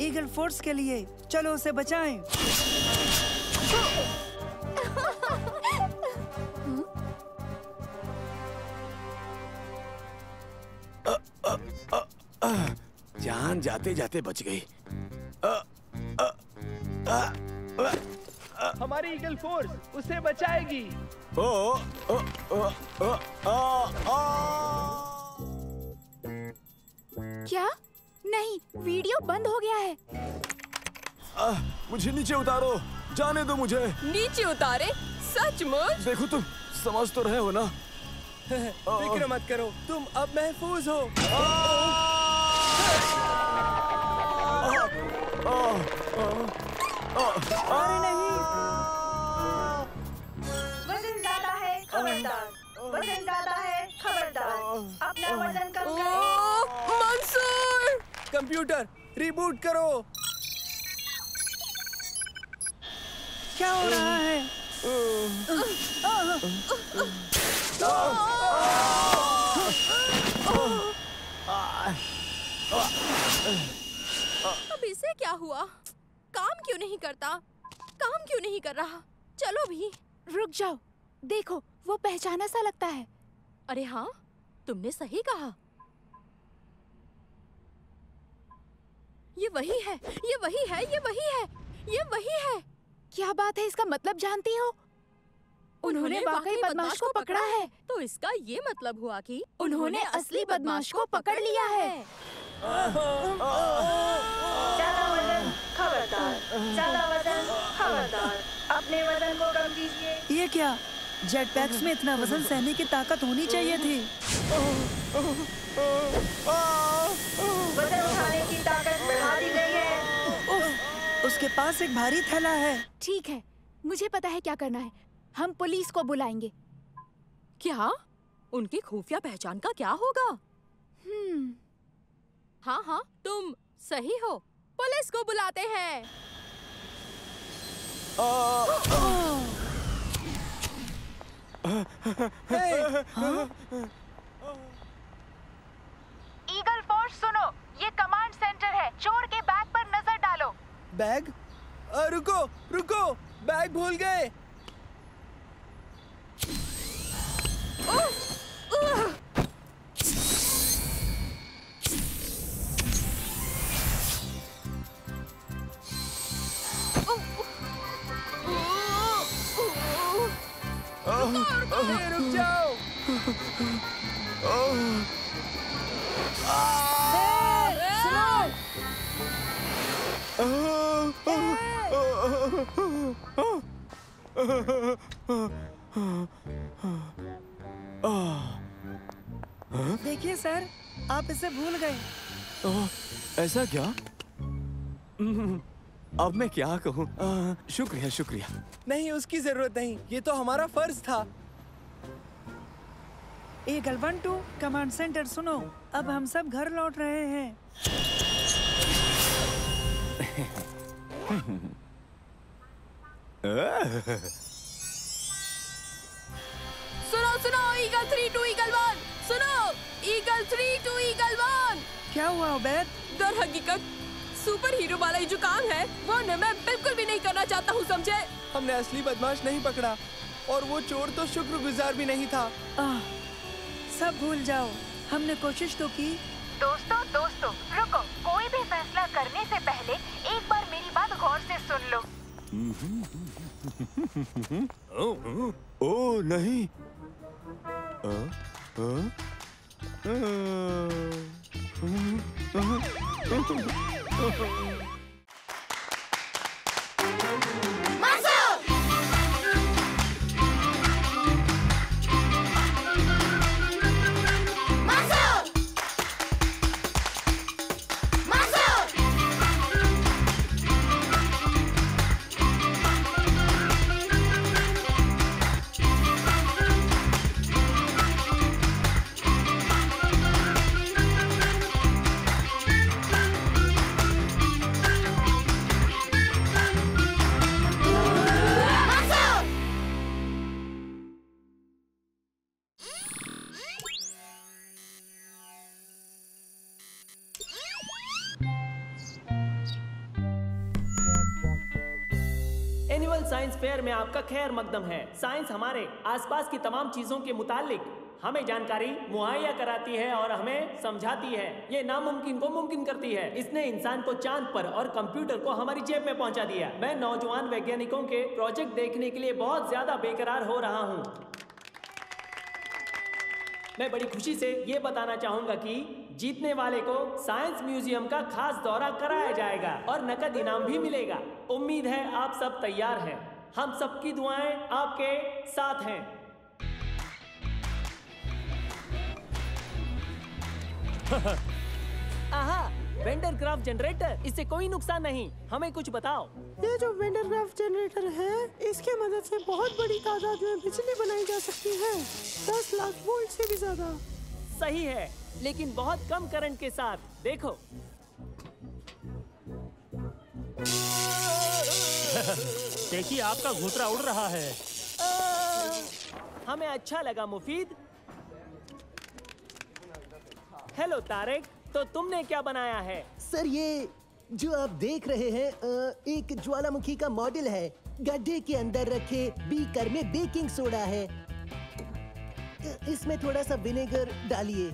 ईगल फोर्स के लिए। चलो उसे बचाएं। जान जाते जाते बच गई। हमारी ईगल फोर्स उसे बचाएगी। क्या? नहीं, वीडियो बंद हो गया है। मुझे नीचे उतारो, जाने दो मुझे। नीचे उतारे? सचमुच? देखो तुम समझ तो रहे हो ना। फिक्र मत करो, तुम अब महफूज हो। अरे नहीं। वजन ज्यादा है, खबरदार। वजन ज्यादा है, खबरदार। अपना वजन कम करें। मंसूर! कंप्यूटर रिबूट करो। क्या हो रहा है? अब इसे क्या हुआ? काम क्यों नहीं करता? काम क्यों नहीं कर रहा? चलो भी। रुक जाओ, देखो वो पहचाना सा लगता है। अरे हाँ, तुमने सही कहा। ये वही है, ये वही है, ये वही है, ये वही है। क्या बात है? इसका मतलब जानती हो? उन्होंने वाकई बदमाश को पकड़ा है। तो इसका ये मतलब हुआ कि उन्होंने असली बदमाश को पकड़ लिया है। ज्यादा वजन, खबरदार। ज्यादा वजन, खबरदार। अपने वजन को कम कीजिए। ये क्या? जेट पैक्स में इतना वजन सहने की ताकत होनी चाहिए थी। वजन उठाने की ताकत बढ़ा दी गई है। उसके पास एक भारी थैला है। ठीक है, मुझे पता है क्या करना है। हम पुलिस को बुलाएंगे। क्या? उनकी खुफिया पहचान का क्या होगा? हाँ हाँ, तुम सही हो। पुलिस को बुलाते हैं। ईगल फोर्स सुनो, ये कमांड सेंटर है। चोर के बैग पर नजर डालो। बैग? रुको रुको, बैग भूल गए। रुक जाओ। देखिए सर, आप इसे भूल गए। ऐसा क्या? अब मैं क्या कहूँ? शुक्रिया शुक्रिया। नहीं, उसकी जरूरत नहीं, ये तो हमारा फर्ज था। ईगल 1-2 कमांड सेंटर सुनो, अब हम सब घर लौट रहे हैं। सुनो सुनो, ईगल 3-2 ईगल 1। सुनो, ईगल 3-2 ईगल 1। क्या हुआ उबैद? दर हकीकत सुपर हीरो वाला ये जो काम है वो न मैं बिल्कुल भी नहीं करना चाहता हूँ, समझे? हमने असली बदमाश नहीं पकड़ा और वो चोर तो शुक्रगुजार भी नहीं था। सब भूल जाओ, हमने कोशिश तो की। दोस्तों रुको, कोई भी फैसला करने से पहले एक बार मेरी बात गौर से सुन लो। ओ नहीं। एनुअल साइंस फेयर में आपका खैर मकदम है। साइंस हमारे आसपास की तमाम चीजों के मुतालिक हमें जानकारी मुहैया कराती है और हमें समझाती है। ये नामुमकिन को मुमकिन करती है। इसने इंसान को चांद पर और कंप्यूटर को हमारी जेब में पहुंचा दिया। मैं नौजवान वैज्ञानिकों के प्रोजेक्ट देखने के लिए बहुत ज्यादा बेकरार हो रहा हूँ। मैं बड़ी खुशी से ये बताना चाहूंगा कि जीतने वाले को साइंस म्यूजियम का खास दौरा कराया जाएगा और नकद इनाम भी मिलेगा। उम्मीद है आप सब तैयार हैं। हम सबकी दुआएं आपके साथ हैं। आहा, वेंडर क्राफ्ट जनरेटर, इससे कोई नुकसान नहीं। हमें कुछ बताओ। ये जो वेंडर क्राफ्ट जनरेटर है, इसके मदद से बहुत बड़ी तादाद में बिजली बनाई जा सकती है, 10 लाख वोल्ट से भी ज्यादा। सही है, लेकिन बहुत कम करंट के साथ। देखो देखिए, आपका घुटरा उड़ रहा है। हमें अच्छा लगा मुफीद। हेलो तारिक, तो तुमने क्या बनाया है? सर, ये जो आप देख रहे हैं एक ज्वालामुखी का मॉडल है। गड्ढे के अंदर रखे बीकर में बेकिंग सोडा है। इसमें थोड़ा सा विनेगर डालिए।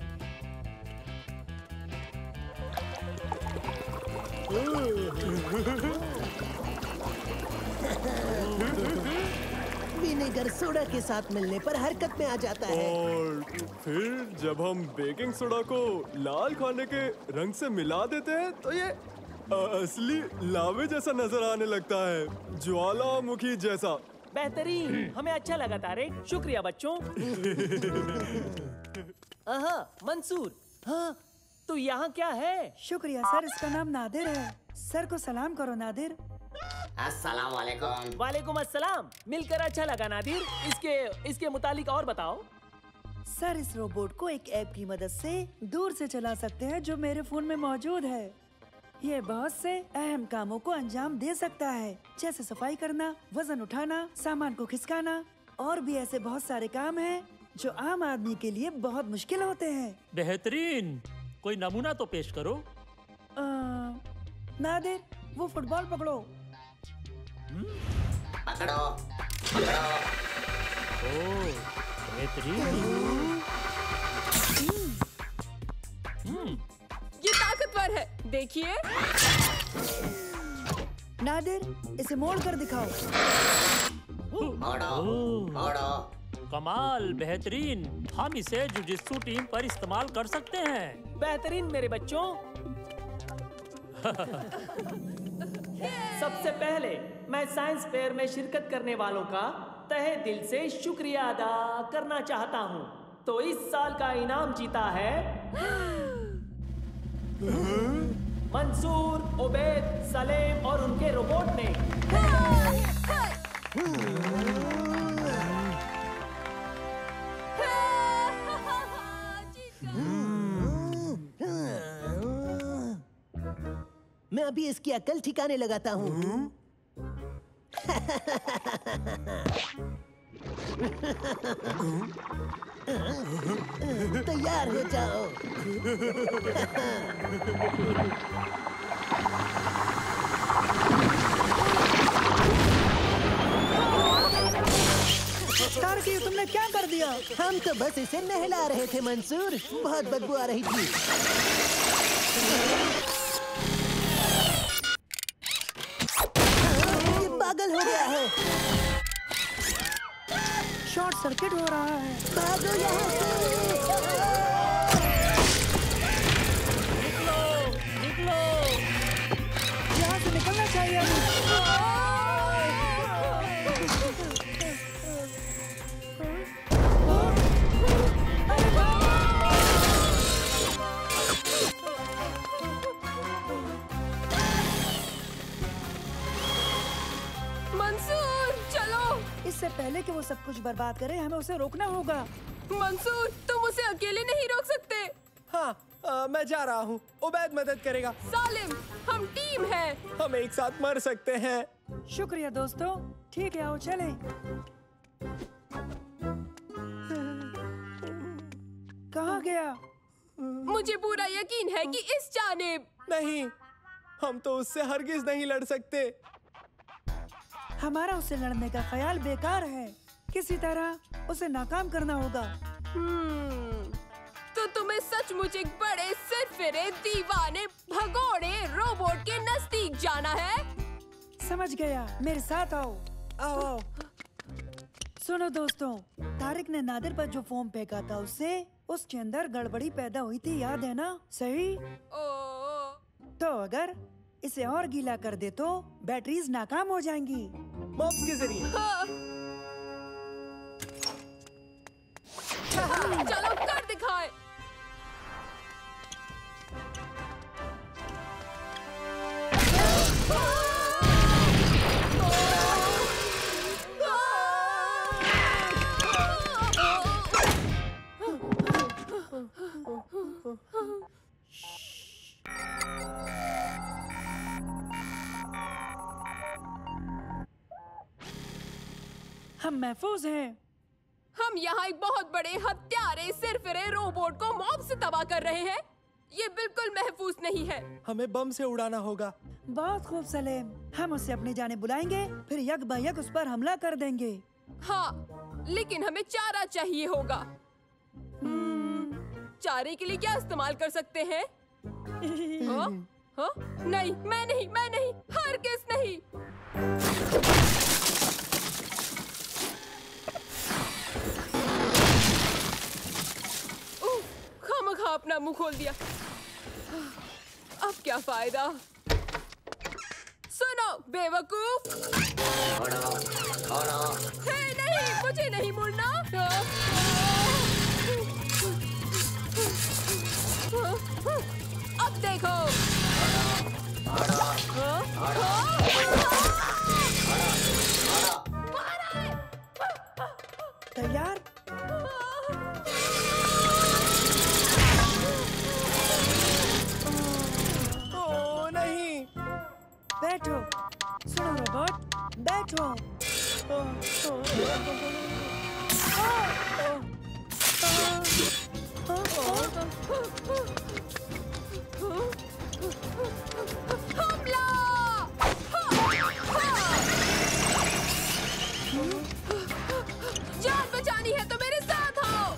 विनेगर सोडा के साथ मिलने पर हरकत में आ जाता है। और फिर जब हम बेकिंग सोडा को लाल खाने के रंग से मिला देते हैं तो ये असली लावे जैसा नजर आने लगता है, ज्वालामुखी जैसा। बेहतरीन, हमें अच्छा लगा तारिक। शुक्रिया बच्चों। मंसूर, हाँ, तो यहाँ क्या है? शुक्रिया सर, इसका नाम नादिर है। सर को सलाम करो नादिर। अस्सलाम वालेकुम। वालेकुम अस्सलाम। मिलकर अच्छा लगा नादिर। इसके मुतालिक और बताओ। सर, इस रोबोट को एक ऐप की मदद से दूर से चला सकते हैं जो मेरे फोन में मौजूद है। ये बहुत से अहम कामों को अंजाम दे सकता है, जैसे सफाई करना, वजन उठाना, सामान को खिसकाना, और भी ऐसे बहुत सारे काम हैं जो आम आदमी के लिए बहुत मुश्किल होते हैं। बेहतरीन, कोई नमूना तो पेश करो। नादिर, वो फुटबॉल पकड़ो। पकड़ो, पकड़ो। ओह, बेहतरीन। ये ताकतवर है, देखिए। नादिर, इसे मोड़ कर दिखाओ। कमाल, बेहतरीन। हम इसे जुजित्सु टीम पर इस्तेमाल कर सकते हैं। बेहतरीन मेरे बच्चों। सबसे पहले मैं साइंस फेयर में शिरकत करने वालों का तहे दिल से शुक्रिया अदा करना चाहता हूँ। तो इस साल का इनाम जीता है मंसूर, उबैद, सलेम और उनके रोबोट ने। मैं अभी इसकी अकल ठिकाने लगाता हूँ। तैयार हो जाओ। तारकी, तुमने क्या कर दिया? हम तो बस इसे नहला रहे थे मंसूर, बहुत बदबू आ रही थी। ये पागल हो गया है। शॉर्ट सर्किट हो रहा है। भागो यहाँ से। निकलो, निकलो। यहाँ से निकलना चाहिए। मंसूर, चलो। इससे पहले कि वो सब कुछ बर्बाद करे, हमें उसे रोकना होगा। मंसूर, तुम उसे अकेले नहीं रोक सकते। हाँ, मैं जा रहा हूँ। उबैद मदद करेगा। सालिम, हम टीम हैं। हम एक साथ मर सकते हैं। शुक्रिया दोस्तों। ठीक है, आओ चले। कहाँ गया? मुझे पूरा यकीन है कि इस जानिब। नहीं, हम तो उससे हरगिज नहीं लड़ सकते। हमारा उससे लड़ने का ख्याल बेकार है। किसी तरह उसे नाकाम करना होगा। तो तुम्हें सचमुच एक बड़े सिरफिरे दीवाने भगोड़े रोबोट के नजदीक जाना है? समझ गया, मेरे साथ आओ। आओ आओ। सुनो दोस्तों, तारिक ने नादिर पर जो फोम फेंका था उसके अंदर गड़बड़ी पैदा हुई थी, याद है ना? सही? तो अगर इसे और गीला कर दे तो बैटरीज नाकाम हो जाएंगी। मॉब्स के जरिए। चलो कर दिखाए। हम महफूज हैं। हम यहाँ एक बहुत बड़े हत्यारे सिरफिरे रोबोट को मॉब से तबाह कर रहे हैं। ये बिल्कुल महफूज नहीं है। हमें बम से उड़ाना होगा। बहुत खूब सलेम, हम उसे अपनी जाने बुलाएंगे, फिर यक ब यक उस पर हमला कर देंगे। हाँ, लेकिन हमें चारा चाहिए होगा। चारे के लिए क्या इस्तेमाल कर सकते हैं? हाँ? हाँ? नहीं, मैं नहीं, हरगिज़ नहीं। खामखा अपना मुंह खोल दिया। अब क्या फायदा? सुनो बेवकूफ। हे नहीं, मुझे नहीं मुड़ना। अब देखो। तैयार? ओ नहीं। बैठो। सुनो रोबोट, बैठो। हमला! जान बचानी है तो मेरे साथ आओ।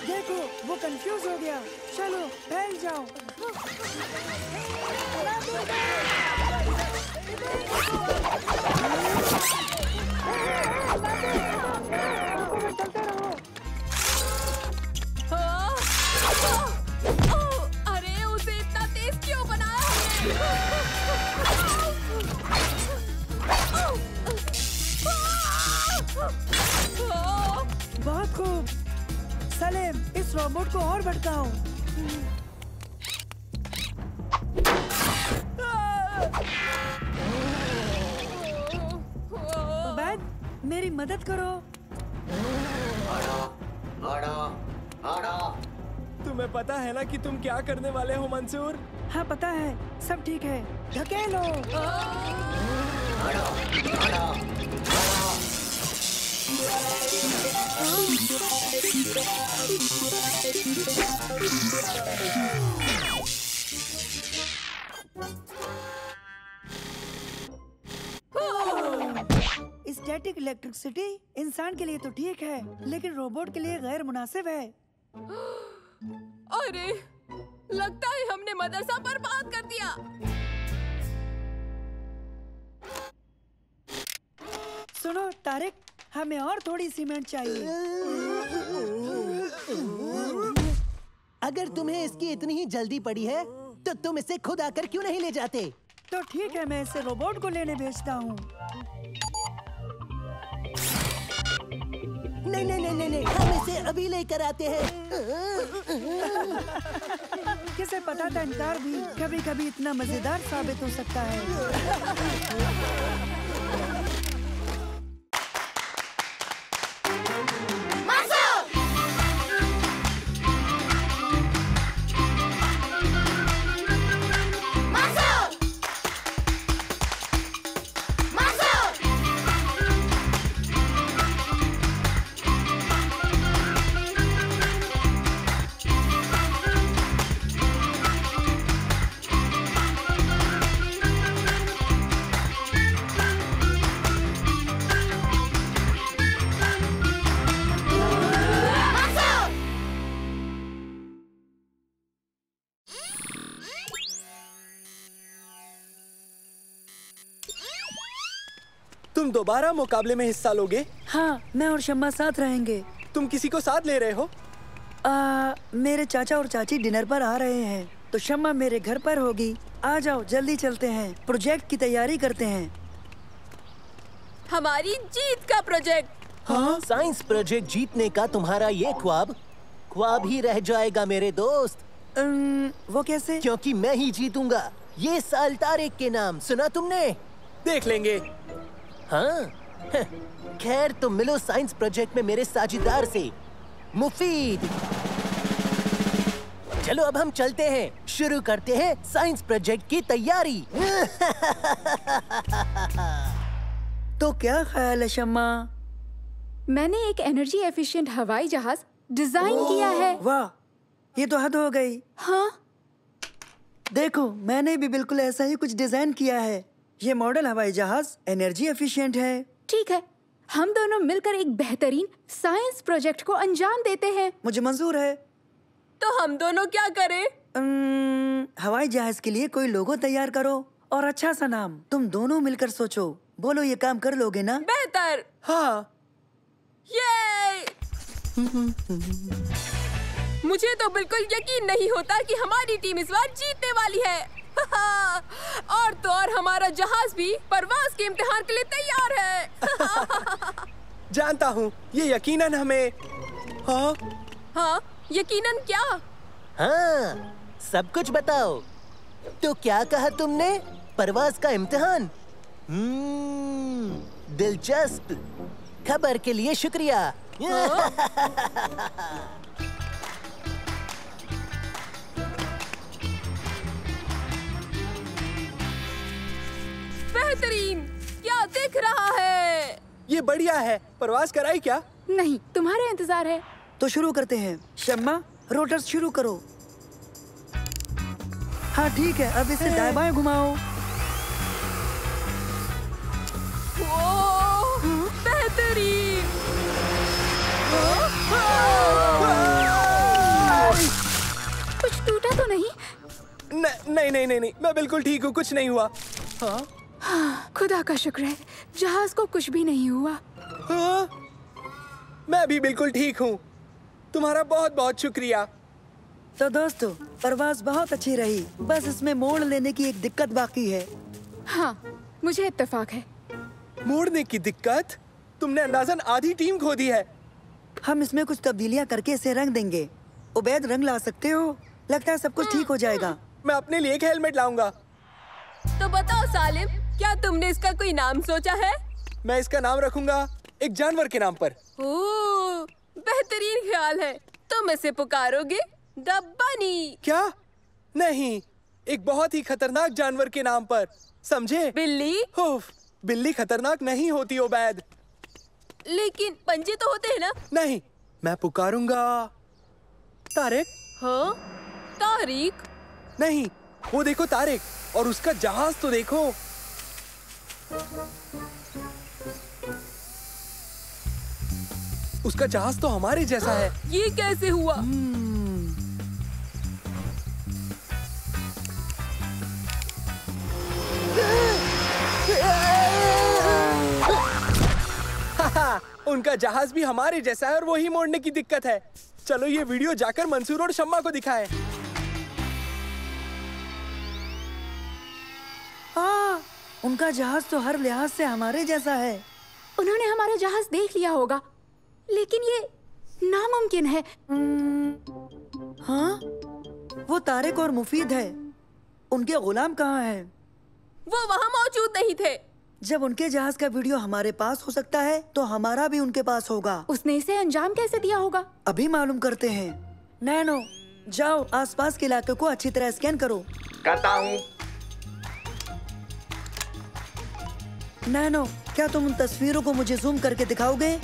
देखो, वो कंफ्यूज हो गया। चलो फैल जाओ। अरे उसे इतना तेज क्यों बनाया हमने? बहुत खूब सलेम, इस रोबोट को और भटकाओ। बैग, मेरी मदद करो। तुम्हें पता है ना कि तुम क्या करने वाले हो मंसूर? हाँ पता है, सब ठीक है। धकेलो। स्टैटिक इलेक्ट्रिसिटी इंसान के लिए तो ठीक है, लेकिन रोबोट के लिए गैर मुनासिब है। अरे, लगता है हमने मदरसा बर्बाद कर दिया। सुनो तारिक, हमें और थोड़ी सीमेंट चाहिए। अगर तुम्हें इसकी इतनी ही जल्दी पड़ी है तो तुम इसे खुद आकर क्यों नहीं ले जाते? तो ठीक है, मैं इसे रोबोट को लेने भेजता हूँ। नहीं नहीं नहीं नहीं, हम इसे अभी लेकर आते हैं। किसे पता था इनकार भी कभी कभी इतना मजेदार साबित हो सकता है। तुम दोबारा मुकाबले में हिस्सा लोगे? हाँ, मैं और शम्मा साथ रहेंगे। तुम किसी को साथ ले रहे हो? मेरे चाचा और चाची डिनर पर आ रहे हैं, तो शम्मा मेरे घर पर होगी। आ जाओ, जल्दी चलते हैं, प्रोजेक्ट की तैयारी करते हैं। हमारी जीत का प्रोजेक्ट। हाँ? साइंस प्रोजेक्ट जीतने का तुम्हारा ये ख्वाब ही रह जाएगा मेरे दोस्त। वो कैसे? क्योंकि मैं ही जीतूंगा ये साल तारिक के नाम। सुना तुमने? देख लेंगे। हाँ? खैर तुम मिलो साइंस प्रोजेक्ट में मेरे साझेदार से, मुफीद। चलो अब हम चलते हैं, शुरू करते हैं साइंस प्रोजेक्ट की तैयारी। तो क्या ख्याल है शम्मा? मैंने एक एनर्जी एफिशिएंट हवाई जहाज डिजाइन किया है। वाह, ये तो हद हो गई। हाँ? देखो, मैंने भी बिल्कुल ऐसा ही कुछ डिजाइन किया है। ये मॉडल हवाई जहाज एनर्जी एफिशिएंट है। ठीक है, हम दोनों मिलकर एक बेहतरीन साइंस प्रोजेक्ट को अंजाम देते हैं। मुझे मंजूर है। तो हम दोनों क्या करें? हवाई जहाज के लिए कोई लोगो तैयार करो और अच्छा सा नाम। तुम दोनों मिलकर सोचो। बोलो, ये काम कर लोगे ना? बेहतर। हाँ। ये मुझे तो बिल्कुल यकीन नहीं होता कि हमारी टीम इस बार जीतने वाली है। और तो और हमारा जहाज भी परवाज के इम्तिहान के लिए तैयार है। जानता हूँ, ये यकीनन हमें। हाँ? हाँ, यकीनन क्या? हाँ, सब कुछ बताओ। तो क्या कहा तुमने? परवाज का इम्तिहान? दिलचस्प। खबर के लिए शुक्रिया। बेहतरीन, क्या दिख रहा है? ये बढ़िया है। परवाज कराई क्या? नहीं, तुम्हारा इंतजार है। तो शुरू करते हैं। शम्मा, रोटर्स शुरू करो। हाँ ठीक है, अब इसे दाएं बाएं घुमाओ। बेहतरीन। कुछ टूटा तो नहीं? नहीं, मैं बिल्कुल ठीक हूँ, कुछ नहीं हुआ। हाँ? खुदा का शुक्र है, जहाज को कुछ भी नहीं हुआ। हाँ? मैं भी बिल्कुल ठीक हूँ। तुम्हारा बहुत बहुत शुक्रिया। तो दोस्तों, परवाज बहुत अच्छी रही, बस इसमें मोड़ लेने की एक दिक्कत बाकी है। हाँ, मुझे इत्तेफाक है। मोड़ने की दिक्कत? तुमने अंदाजन आधी टीम खो दी है। हम इसमें कुछ तब्दीलियां करके इसे रंग देंगे। उबैद, रंग ला सकते हो? लगता है सब कुछ ठीक हो जाएगा। मैं अपने लिए एक हेलमेट लाऊंगा। तो बताओ सालिम, क्या तुमने इसका कोई नाम सोचा है? मैं इसका नाम रखूंगा एक जानवर के नाम पर। ओह, बेहतरीन ख्याल है। तुम इसे पुकारोगे द बनी। क्या? नहीं, एक बहुत ही खतरनाक जानवर के नाम पर, समझे? बिल्ली? बिल्ली खतरनाक नहीं होती उबैद। लेकिन पंजे तो होते हैं ना? नहीं, मैं पुकारूंगा तारिक। हाँ? तारिक? नहीं, वो देखो तारिक, और उसका जहाज तो देखो। उसका जहाज तो हमारे जैसा है। ये कैसे हुआ? उनका जहाज भी हमारे जैसा है और वही मोड़ने की दिक्कत है। चलो ये वीडियो जाकर मंसूर और शम्मा को दिखाएं। हाँ, उनका जहाज तो हर लिहाज से हमारे जैसा है। उन्होंने हमारा जहाज देख लिया होगा, लेकिन ये नामुमकिन है। हाँ? वो तारिक और मुफीद है। उनके गुलाम कहाँ हैं? वो वहाँ मौजूद नहीं थे। जब उनके जहाज का वीडियो हमारे पास हो सकता है, तो हमारा भी उनके पास होगा। उसने इसे अंजाम कैसे दिया होगा? अभी मालूम करते हैं। नैनो, जाओ आसपास के इलाके को अच्छी तरह स्कैन करो। करता हूँ। नैनो, क्या तुम उन तस्वीरों को मुझे जूम करके दिखाओगे?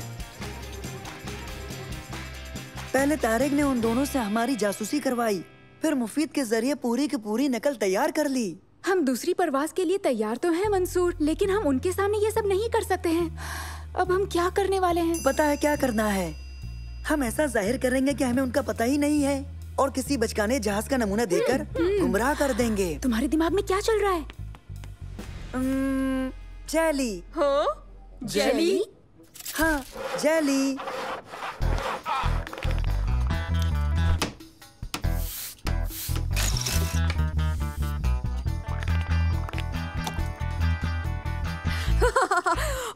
पहले तारिक ने उन दोनों से हमारी जासूसी करवाई, फिर मुफीद के जरिए पूरी की पूरी नकल तैयार कर ली। हम दूसरी परवाज के लिए तैयार तो हैं मंसूर, लेकिन हम उनके सामने ये सब नहीं कर सकते हैं। अब हम क्या करने वाले हैं? पता है क्या करना है? हम ऐसा जाहिर करेंगे कि हमें उनका पता ही नहीं है और किसी बचकाने जहाज का नमूना देकर गुमराह कर देंगे। तुम्हारे दिमाग में क्या चल रहा है? चैली। हाँ? जेली? हाँ, जेली।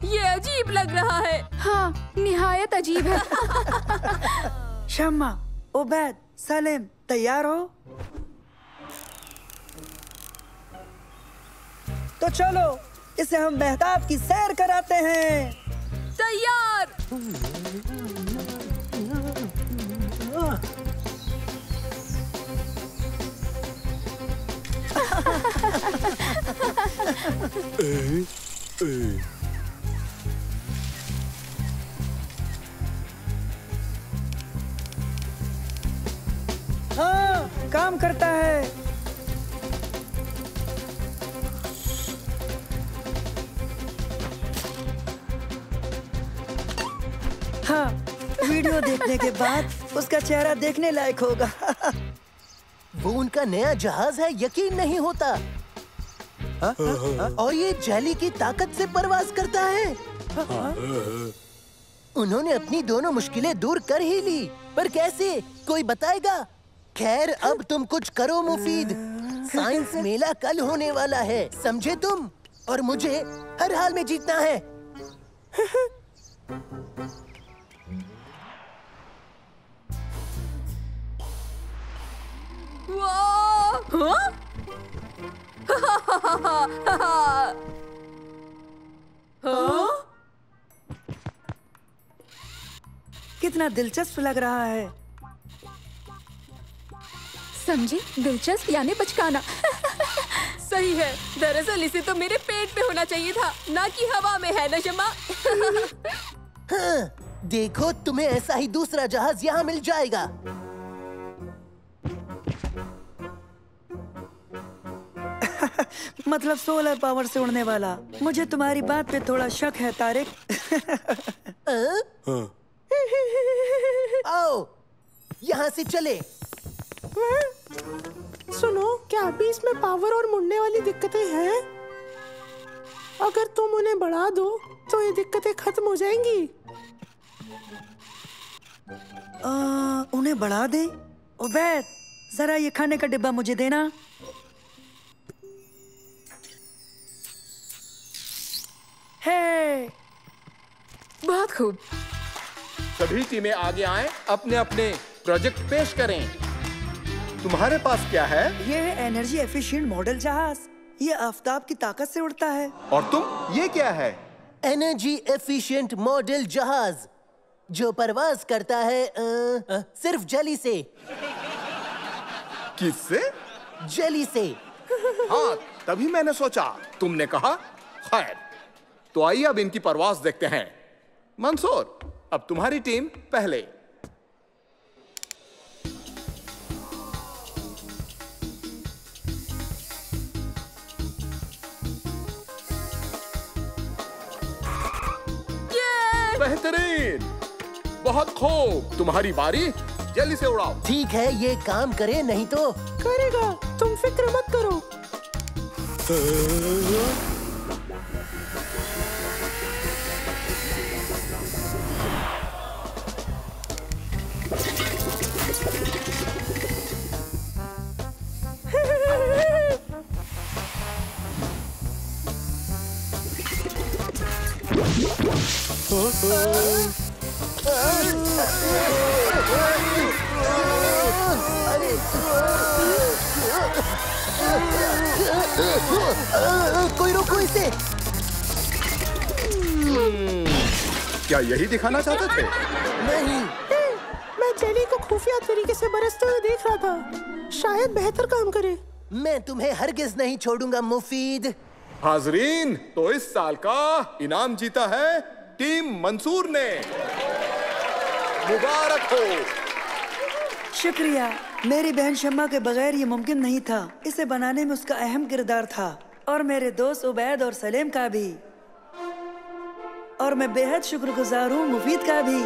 ये अजीब लग रहा है। हाँ, निहायत अजीब है। शम्मा, उबैद, सलीम, तैयार हो? तो चलो, इसे हम मेहताब की सैर कराते हैं। तैयार। हाँ, काम करता है। हाँ, वीडियो देखने के बाद उसका चेहरा देखने लायक होगा। वो उनका नया जहाज है, यकीन नहीं होता। और ये जेली की ताकत से परवाज करता है। उन्होंने अपनी दोनों मुश्किलें दूर कर ही ली, पर कैसे, कोई बताएगा? खैर, अब तुम कुछ करो मुफीद। साइंस मेला कल होने वाला है, समझे तुम? और मुझे हर हाल में जीतना है। कितना दिलचस्प लग रहा है। समझे? दिलचस्प यानी बचकाना। सही है। दरअसल इसे तो मेरे पेट में होना चाहिए था, ना कि हवा में, है ना शम्मा? हाँ, देखो, तुम्हें ऐसा ही दूसरा जहाज यहाँ मिल जाएगा। मतलब सोलर पावर से उड़ने वाला। मुझे तुम्हारी बात पे थोड़ा शक है, तारिक। आओ, यहाँ से चले। सुनो, क्या अभी इसमें पावर और मुड़ने वाली दिक्कतें हैं? अगर तुम उन्हें बढ़ा दो तो ये दिक्कतें खत्म हो जाएंगी। उन्हें बढ़ा दे? उबैद, जरा ये खाने का डिब्बा मुझे देना। है, बहुत खूब। सभी टीमें आगे आएं, अपने अपने प्रोजेक्ट पेश करें। तुम्हारे पास क्या है? ये है एनर्जी एफिशिएंट मॉडल जहाज। ये आफताब की ताकत से उड़ता है। और तुम, ये क्या है? एनर्जी एफिशिएंट मॉडल जहाज, जो परवाज करता है सिर्फ जेली से। किससे? जेली से। हाँ, तभी मैंने सोचा तुमने कहा। खैर, तो आइए अब इनकी परवाज देखते हैं। मंसूर, अब तुम्हारी टीम पहले। बेहतरीन, बहुत खूब। तुम्हारी बारी, जल्दी से उड़ाओ। ठीक है, ये काम करे, नहीं तो करेगा, तुम फिक्र मत करो। कोई रोको इसे। क्या यही दिखाना चाहते थे? नहीं, मैं जेली को खुफिया तरीके से बरसते हुए देख रहा था। शायद बेहतर काम करे। मैं तुम्हें हरगिज नहीं छोड़ूंगा मुफीद। हाजरीन, तो इस साल का इनाम जीता है टीम मंसूर ने। मुबारक हो। शुक्रिया। मेरी बहन शम्मा के बगैर ये मुमकिन नहीं था। इसे बनाने में उसका अहम किरदार था, और मेरे दोस्त उबैद और सलीम का भी। और मैं बेहद शुक्रगुजार हूँ मुफीद का भी।